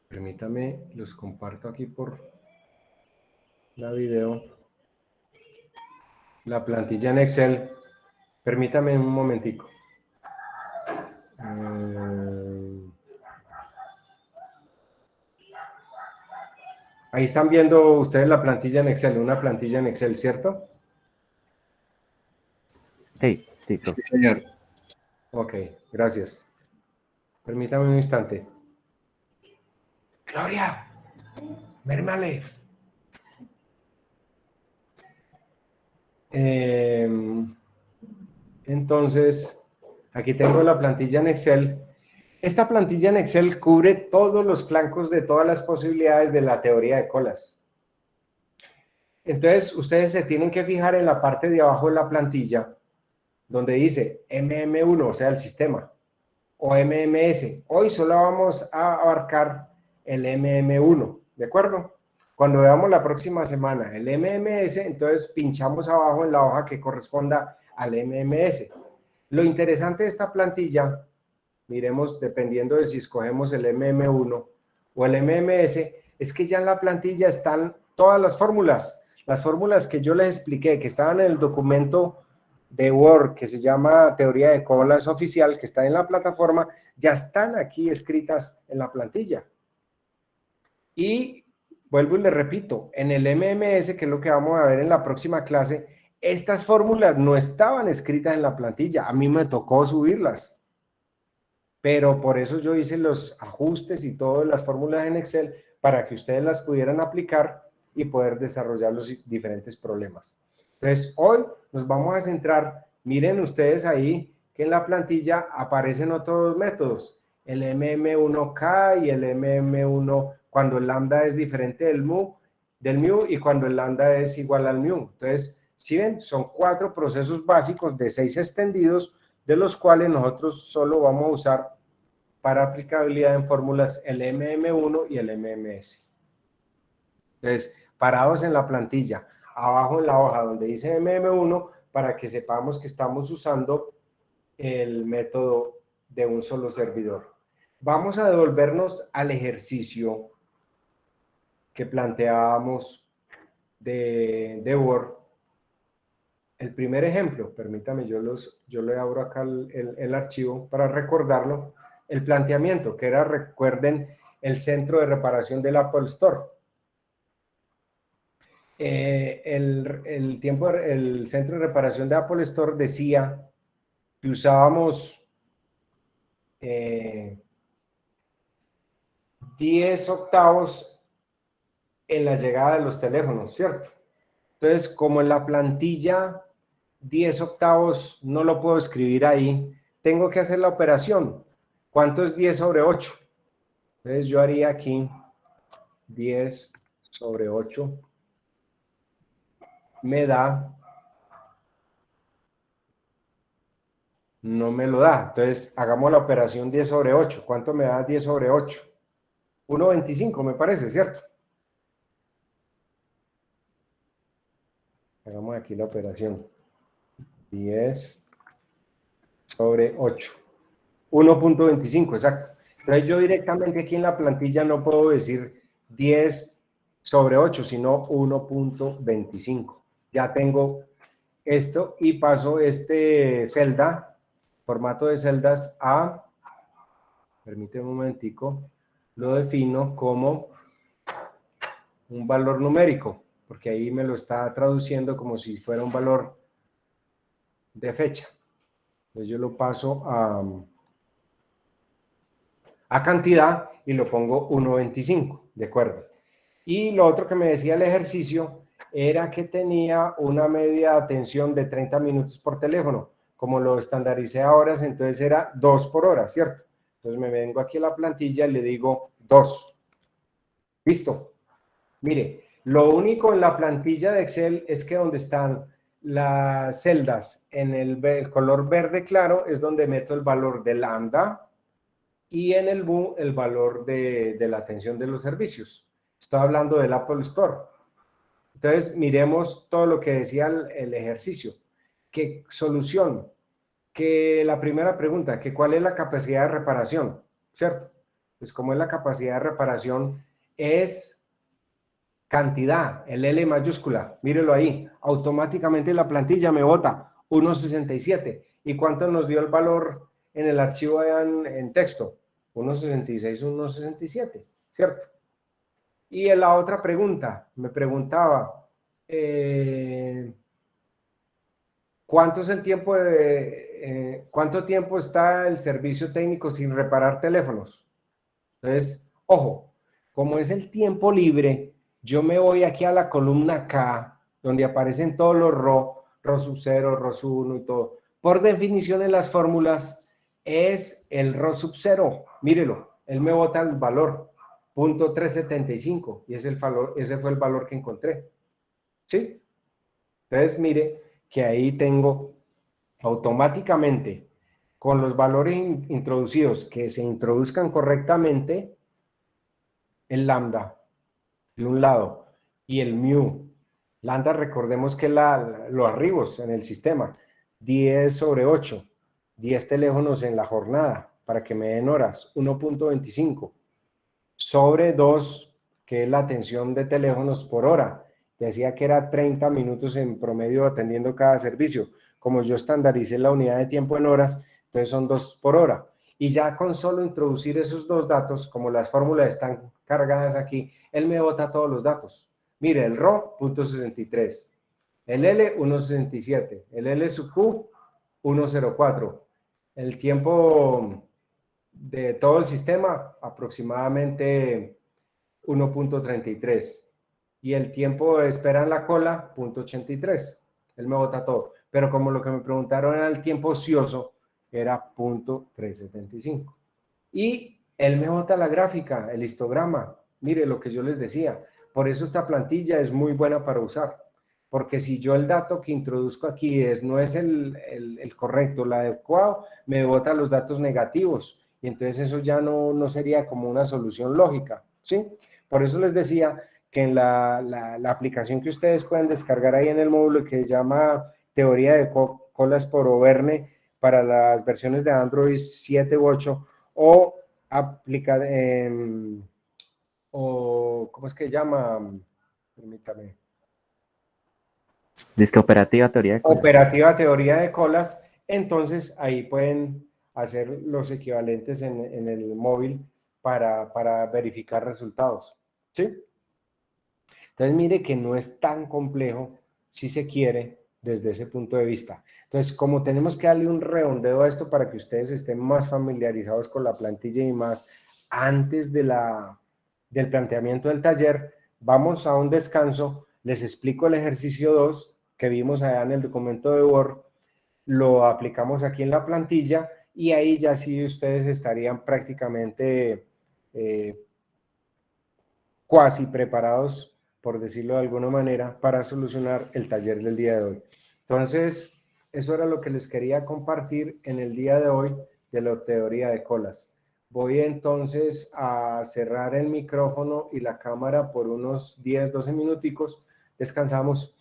Permítame, los comparto aquí por la video. La plantilla en Excel. Permítame un momentico. Ahí están viendo ustedes la plantilla en Excel, una plantilla en Excel, ¿cierto? Sí, sí, profe. Sí, señor. Ok, gracias. Permítame un instante. Gloria, mérmale. Entonces, aquí tengo la plantilla en Excel. Esta plantilla en Excel cubre todos los flancos de todas las posibilidades de la teoría de colas. Entonces, ustedes se tienen que fijar en la parte de abajo de la plantilla, donde dice MM1, o sea, el sistema, o MMS. Hoy solo vamos a abarcar el MM1, ¿de acuerdo? Cuando veamos la próxima semana el MMS, entonces pinchamos abajo en la hoja que corresponda al MMS. Lo interesante de esta plantilla, miremos, dependiendo de si escogemos el MM1 o el MMS, es que ya en la plantilla están todas las fórmulas que yo les expliqué, que estaban en el documento de Word, que se llama Teoría de Colas Oficial, que está en la plataforma, ya están aquí escritas en la plantilla. Y vuelvo y le repito, en el MMS, que es lo que vamos a ver en la próxima clase, estas fórmulas no estaban escritas en la plantilla, a mí me tocó subirlas. Pero por eso yo hice los ajustes y todas las fórmulas en Excel para que ustedes las pudieran aplicar y poder desarrollar los diferentes problemas. Entonces, hoy nos vamos a centrar, miren ustedes ahí que en la plantilla aparecen otros métodos, el MM1K y el MM1 cuando el lambda es diferente del mu y cuando el lambda es igual al mu. Entonces, si ven, son 4 procesos básicos de 6 extendidos, de los cuales nosotros solo vamos a usar para aplicabilidad en fórmulas el MM1 y el MMS. Entonces, parados en la plantilla, abajo en la hoja donde dice MM1, para que sepamos que estamos usando el método de un solo servidor. Vamos a devolvernos al ejercicio que planteábamos de Word. El primer ejemplo, permítame, yo le abro acá el archivo para recordarlo. El planteamiento, que era, recuerden, el centro de reparación del Apple Store. El centro de reparación de Apple Store decía que usábamos 10 octavos en la llegada de los teléfonos, ¿cierto? Entonces, como en la plantilla 10 octavos no lo puedo escribir ahí, tengo que hacer la operación. ¿Cuánto es 10 sobre 8? Entonces yo haría aquí 10 sobre 8 me da, no me lo da. Entonces hagamos la operación 10 sobre 8. ¿Cuánto me da 10 sobre 8? 1,25 me parece, ¿cierto? Hagamos aquí la operación. 10 sobre 8. 1,25, exacto. Entonces yo directamente aquí en la plantilla no puedo decir 10 sobre 8, sino 1,25. Ya tengo esto y paso este celda, formato de celdas a, permíteme un momentico, lo defino como un valor numérico, porque ahí me lo está traduciendo como si fuera un valor de fecha. Entonces yo lo paso a cantidad y lo pongo 1,25, ¿de acuerdo? Y lo otro que me decía el ejercicio era que tenía una media de atención de 30 minutos por teléfono. Como lo estandaricé a horas, entonces era 2 por hora, ¿cierto? Entonces me vengo aquí a la plantilla y le digo 2. Listo. Mire, lo único en la plantilla de Excel es que donde están las celdas en el color verde claro es donde meto el valor de lambda y en el mu el valor de la atención de los servicios. Estoy hablando del Apple Store. Entonces, miremos todo lo que decía el ejercicio. ¿Qué solución? Que la primera pregunta, que cuál es la capacidad de reparación, ¿cierto? Pues como es la capacidad de reparación, es cantidad, el L mayúscula, mírelo ahí, automáticamente la plantilla me bota 1,67. ¿Y cuánto nos dio el valor en el archivo en texto? 1,66, 1,67, ¿cierto? Y en la otra pregunta, me preguntaba, ¿cuánto es el tiempo cuánto tiempo está el servicio técnico sin reparar teléfonos? Entonces, ojo, como es el tiempo libre, yo me voy aquí a la columna K, donde aparecen todos los RO sub 0, RO sub 1 y todo. Por definición en las fórmulas es el RO sub 0. Mírelo, él me bota el valor, 0.375, y ese fue el valor que encontré. ¿Sí? Entonces, mire que ahí tengo automáticamente, con los valores introducidos, que se introduzcan correctamente, el lambda de un lado y el mu. Lambda, recordemos que los arribos en el sistema, 10 sobre 8, 10 teléfonos en la jornada, para que me den horas, 1,25, sobre 2, que es la atención de teléfonos por hora. Decía que era 30 minutos en promedio atendiendo cada servicio. Como yo estandaricé la unidad de tiempo en horas, entonces son 2 por hora. Y ya con solo introducir esos dos datos, como las fórmulas están cargadas aquí, él me bota todos los datos. Mire, el RO, 0.63. El L, 1,67. El L sub Q, 1,04. El tiempo de todo el sistema, aproximadamente 1,33. y el tiempo de espera en la cola, 0.83. Él me bota todo. Pero como lo que me preguntaron era el tiempo ocioso, era 0.375. Y él me bota la gráfica, el histograma. Mire lo que yo les decía. Por eso esta plantilla es muy buena para usar. Porque si yo el dato que introduzco aquí no es el correcto, el adecuado, me bota los datos negativos. Y entonces eso ya no sería como una solución lógica. ¿Sí? Por eso les decía que en la aplicación que ustedes pueden descargar ahí en el módulo que se llama Teoría de Colas por Overne para las versiones de Android 7 u 8, o aplicar, o ¿cómo es que se llama? Permítame. Disque operativa teoría de colas. Operativa teoría de colas, entonces ahí pueden hacer los equivalentes en el móvil para verificar resultados. ¿Sí? Entonces mire que no es tan complejo si se quiere desde ese punto de vista. Entonces, como tenemos que darle un redondeo a esto para que ustedes estén más familiarizados con la plantilla y más antes del planteamiento del taller, vamos a un descanso, les explico el ejercicio 2 que vimos allá en el documento de Word, lo aplicamos aquí en la plantilla y ahí ya sí ustedes estarían prácticamente cuasi preparados, por decirlo de alguna manera, para solucionar el taller del día de hoy. Entonces, eso era lo que les quería compartir en el día de hoy de la teoría de colas. Voy entonces a cerrar el micrófono y la cámara por unos 10, 12 minuticos. Descansamos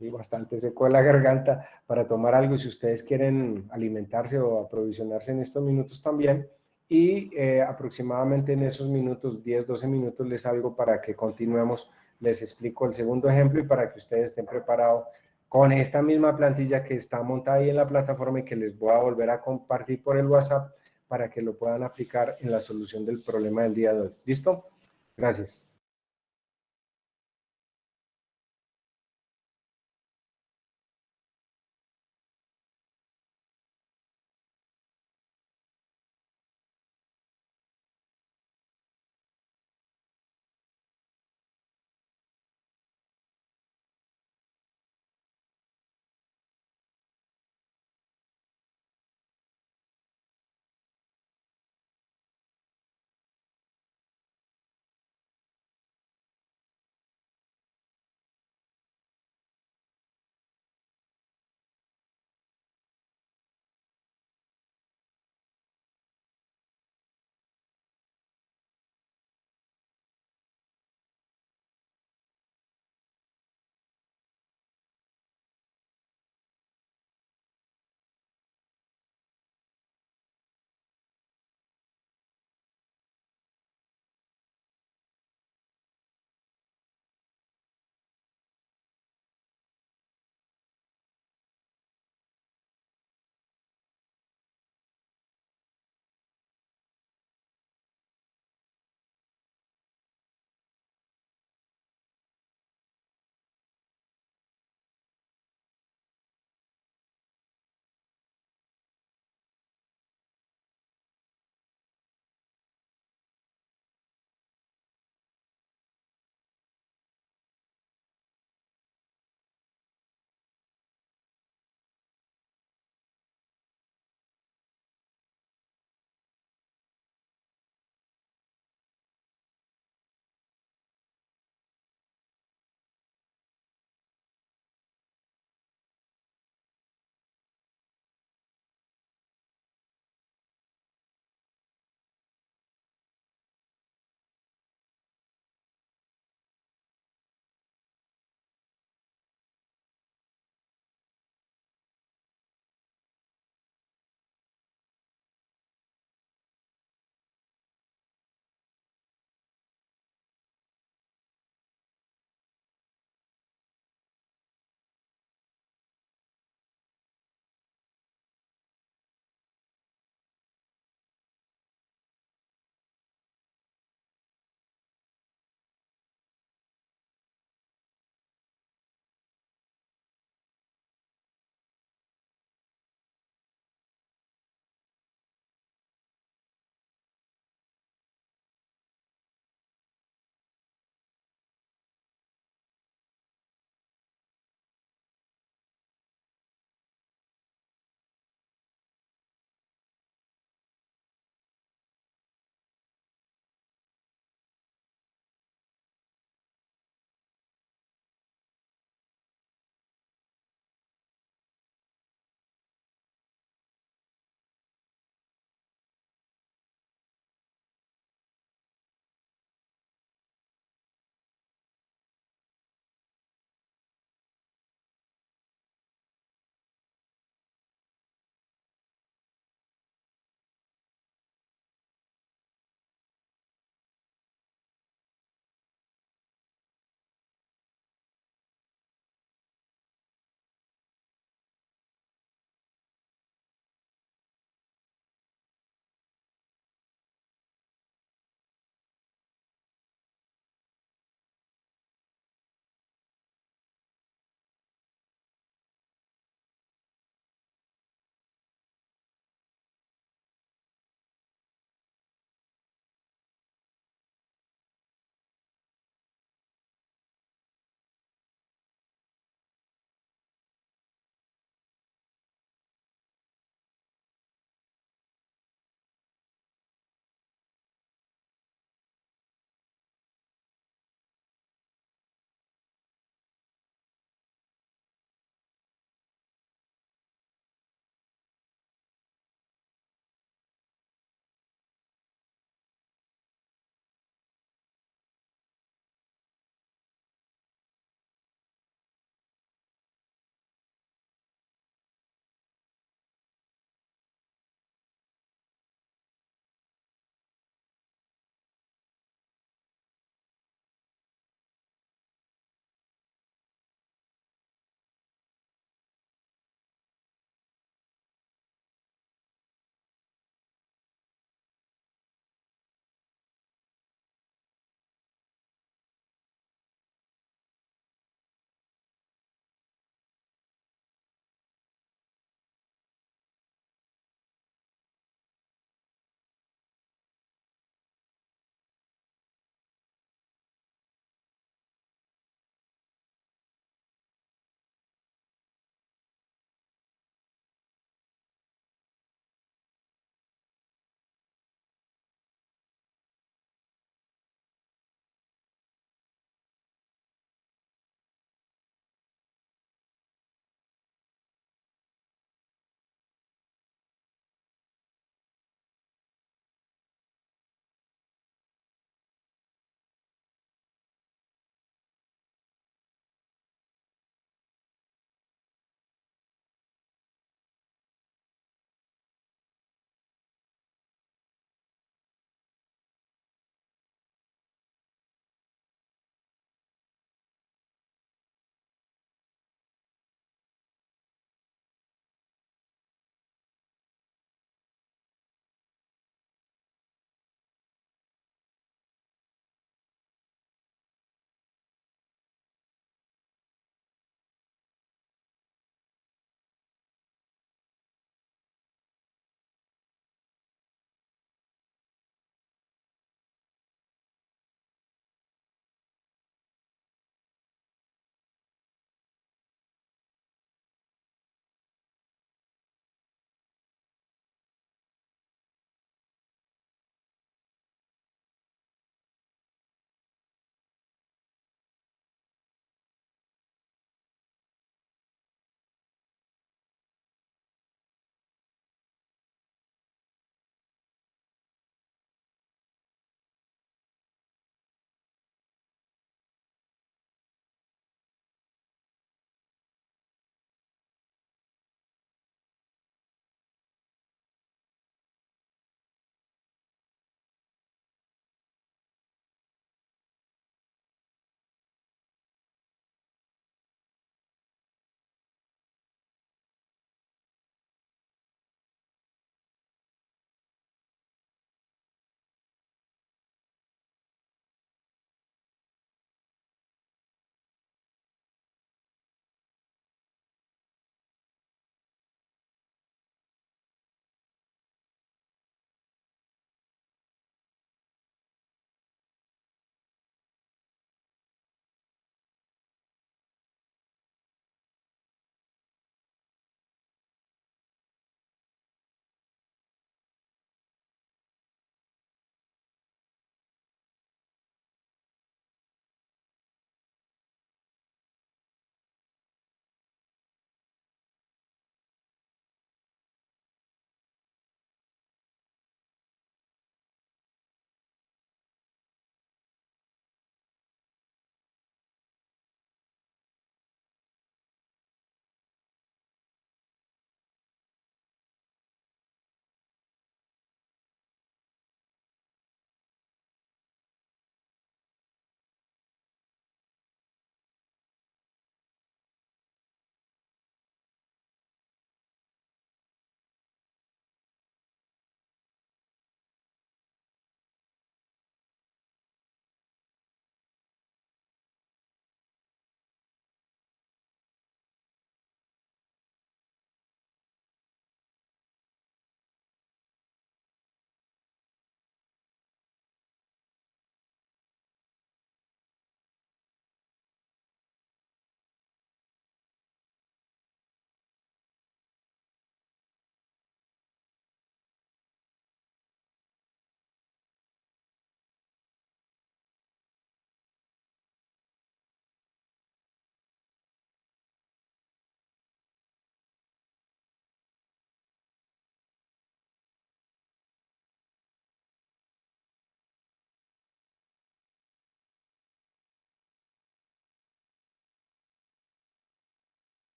y bastante seco la garganta para tomar algo si ustedes quieren alimentarse o aprovisionarse en estos minutos también. Y aproximadamente en esos minutos, 10, 12 minutos, les salgo para que continuemos. Les explico el segundo ejemplo y para que ustedes estén preparados con esta misma plantilla que está montada ahí en la plataforma y que les voy a volver a compartir por el WhatsApp para que lo puedan aplicar en la solución del problema del día de hoy. ¿Listo? Gracias.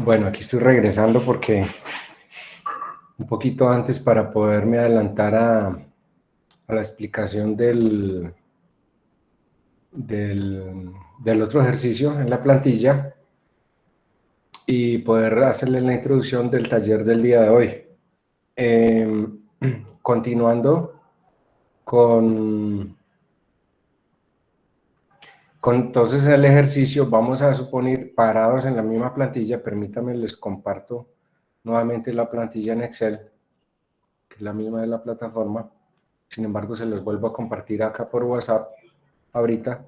Bueno, aquí estoy regresando porque un poquito antes para poderme adelantar a la explicación del otro ejercicio en la plantilla y poder hacerle la introducción del taller del día de hoy. Continuando con entonces el ejercicio, vamos a suponer parados en la misma plantilla. Permítanme, les comparto nuevamente la plantilla en Excel, que es la misma de la plataforma. Sin embargo, se los vuelvo a compartir acá por WhatsApp ahorita.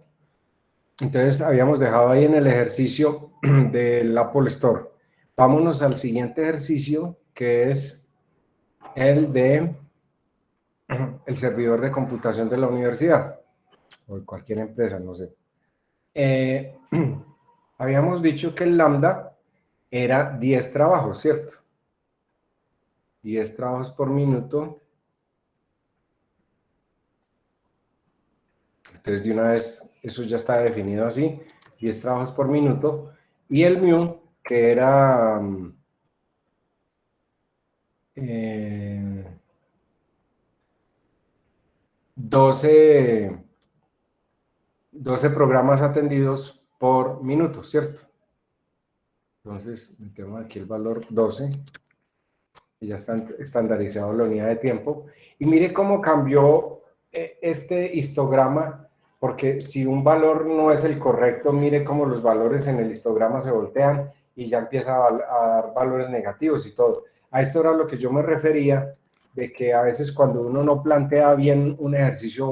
Entonces, habíamos dejado ahí en el ejercicio del Apple Store. Vámonos al siguiente ejercicio, que es el de el servidor de computación de la universidad, o de cualquier empresa, no sé. Habíamos dicho que el lambda era 10 trabajos, ¿cierto? 10 trabajos por minuto. Entonces, de una vez, eso ya está definido así, 10 trabajos por minuto. Y el mu, que era 12 programas atendidos por minuto, ¿cierto? Entonces, metemos aquí el valor 12, y ya está estandarizado la unidad de tiempo. Y mire cómo cambió este histograma, porque si un valor no es el correcto, mire cómo los valores en el histograma se voltean y ya empieza a dar valores negativos y todo. A esto era lo que yo me refería, de que a veces cuando uno no plantea bien un ejercicio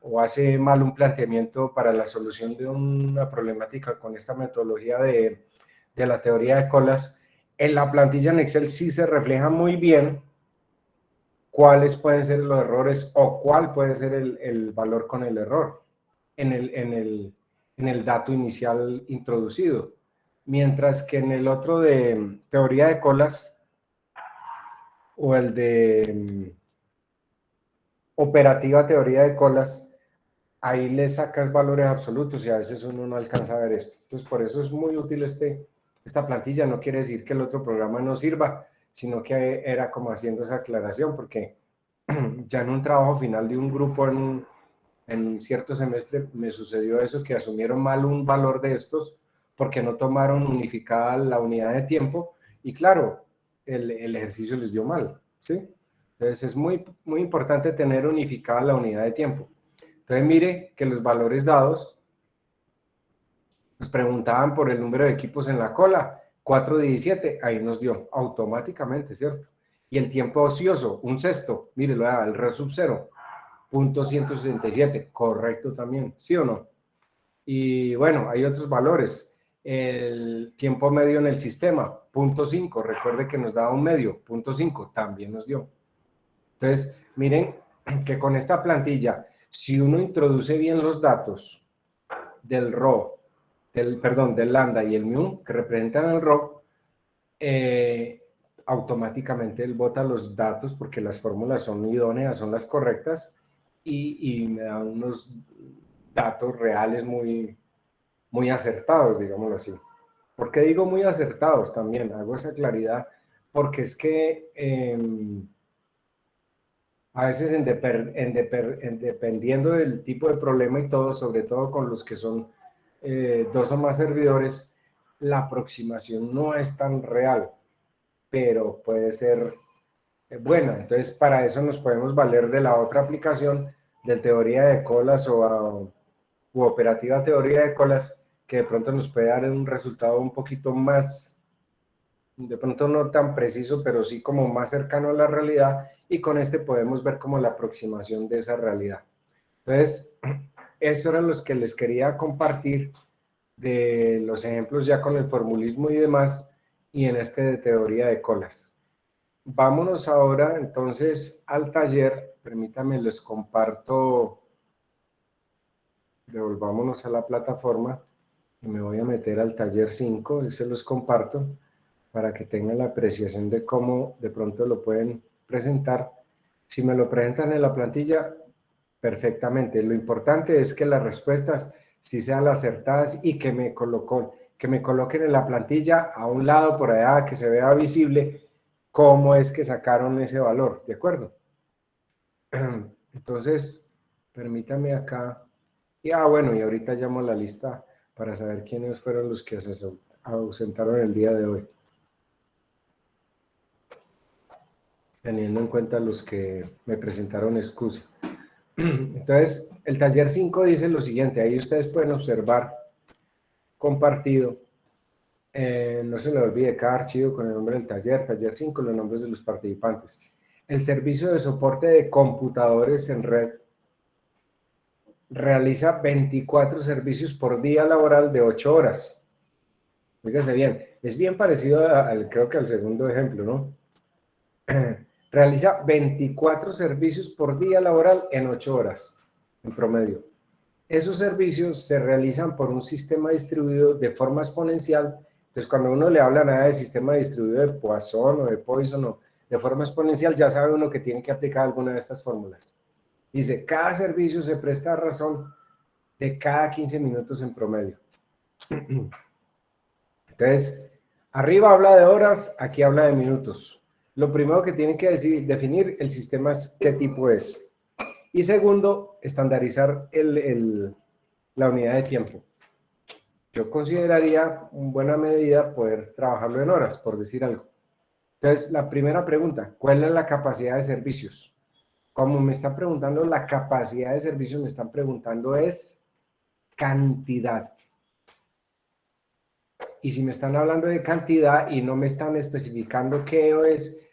o hace mal un planteamiento para la solución de una problemática con esta metodología de la teoría de colas, en la plantilla en Excel sí se refleja muy bien cuáles pueden ser los errores o cuál puede ser el valor con el error en el dato inicial introducido. Mientras que en el otro de teoría de colas o el de operativa teoría de colas, ahí le sacas valores absolutos y a veces uno no alcanza a ver esto. Entonces, por eso es muy útil esta plantilla. No quiere decir que el otro programa no sirva, sino que era como haciendo esa aclaración, porque ya en un trabajo final de un grupo en un cierto semestre me sucedió eso, que asumieron mal un valor de estos porque no tomaron unificada la unidad de tiempo y claro, el ejercicio les dio mal, ¿sí? Entonces es muy, muy importante tener unificada la unidad de tiempo. Entonces mire que los valores dados nos preguntaban por el número de equipos en la cola, 417, ahí nos dio automáticamente, ¿cierto? Y el tiempo ocioso, un sexto, mire, lo da el re sub 0, .167, correcto también, ¿sí o no? Y bueno, hay otros valores. El tiempo medio en el sistema, 0.5, recuerde que nos daba un medio, 0.5, también nos dio. Entonces, miren que con esta plantilla, si uno introduce bien los datos del RO, del lambda y el mu, que representan el RO, automáticamente él bota los datos porque las fórmulas son idóneas, son las correctas, y me da unos datos reales muy, muy acertados, digámoslo así. ¿Por qué digo muy acertados también? Hago esa claridad porque es que a veces dependiendo del tipo de problema y todo, sobre todo con los que son dos o más servidores, la aproximación no es tan real, pero puede ser buena. Entonces, para eso nos podemos valer de la otra aplicación de teoría de colas u operativa teoría de colas, que de pronto nos puede dar un resultado un poquito más, de pronto no tan preciso, pero sí como más cercano a la realidad, y con este podemos ver como la aproximación de esa realidad. Entonces, estos eran los que les quería compartir de los ejemplos ya con el formulismo y demás, y en este de teoría de colas. Vámonos ahora entonces al taller. Permítanme, les comparto, devolvámonos a la plataforma y me voy a meter al taller 5, y se los comparto para que tengan la apreciación de cómo de pronto lo pueden presentar. Si me lo presentan en la plantilla, perfectamente. Lo importante es que las respuestas sí sean acertadas y que me colocó que me coloquen en la plantilla a un lado por allá, que se vea visible cómo es que sacaron ese valor, ¿de acuerdo? Entonces, permítame acá. Y, bueno, y ahorita llamo a la lista para saber quiénes fueron los que se ausentaron el día de hoy. Teniendo en cuenta los que me presentaron excusa. Entonces, el taller 5 dice lo siguiente, ahí ustedes pueden observar compartido. No se le olvide cada archivo con el nombre del taller 5, los nombres de los participantes. El servicio de soporte de computadores en red realiza 24 servicios por día laboral de 8 horas. Fíjese bien, es bien parecido creo que al segundo ejemplo, ¿no? Realiza 24 servicios por día laboral en 8 horas, en promedio. Esos servicios se realizan por un sistema distribuido de forma exponencial. Entonces, cuando uno le habla nada de sistema distribuido de Poisson o de Poisson o de forma exponencial, ya sabe uno que tiene que aplicar alguna de estas fórmulas. Dice, cada servicio se presta a razón de cada 15 minutos en promedio. Entonces, arriba habla de horas, aquí habla de minutos. Lo primero que tienen que definir el sistema es qué tipo es. Y segundo, estandarizar la unidad de tiempo. Yo consideraría una buena medida poder trabajarlo en horas, por decir algo. Entonces, la primera pregunta, ¿cuál es la capacidad de servicios? Como me están preguntando la capacidad de servicios, me están preguntando es cantidad. Y si me están hablando de cantidad y no me están especificando qué es,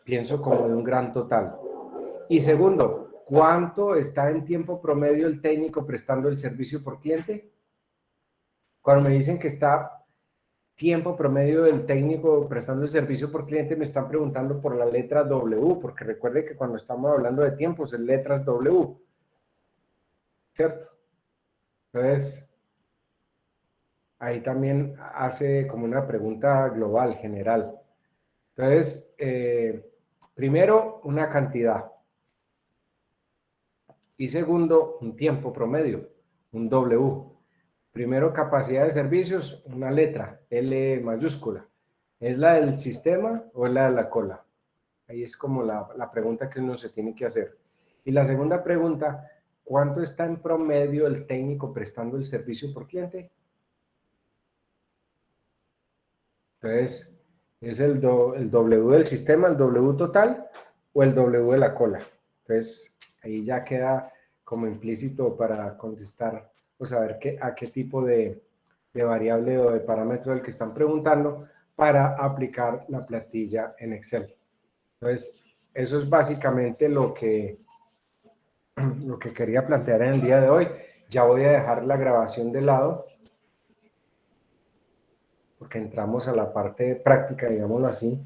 pienso como de un gran total. Y segundo, ¿cuánto está en tiempo promedio el técnico prestando el servicio por cliente? Cuando me dicen que está tiempo promedio del técnico prestando el servicio por cliente, me están preguntando por la letra W, porque recuerde que cuando estamos hablando de tiempos, es letras W, ¿cierto? Entonces, ahí también hace como una pregunta global, general. Entonces, primero, una cantidad. Y segundo, un tiempo promedio, un W. Primero, capacidad de servicios, una letra, L mayúscula. ¿Es la del sistema o es la de la cola? Ahí es como la pregunta que uno se tiene que hacer. Y la segunda pregunta, ¿cuánto está en promedio el técnico prestando el servicio por cliente? Entonces, ¿es el W del sistema, el W total o el W de la cola? Entonces, ahí ya queda como implícito para contestar o saber a qué tipo de variable o de parámetro del que están preguntando para aplicar la plantilla en Excel. Entonces, eso es básicamente lo que quería plantear en el día de hoy. Ya voy a dejar la grabación de lado porque entramos a la parte práctica, digámoslo así.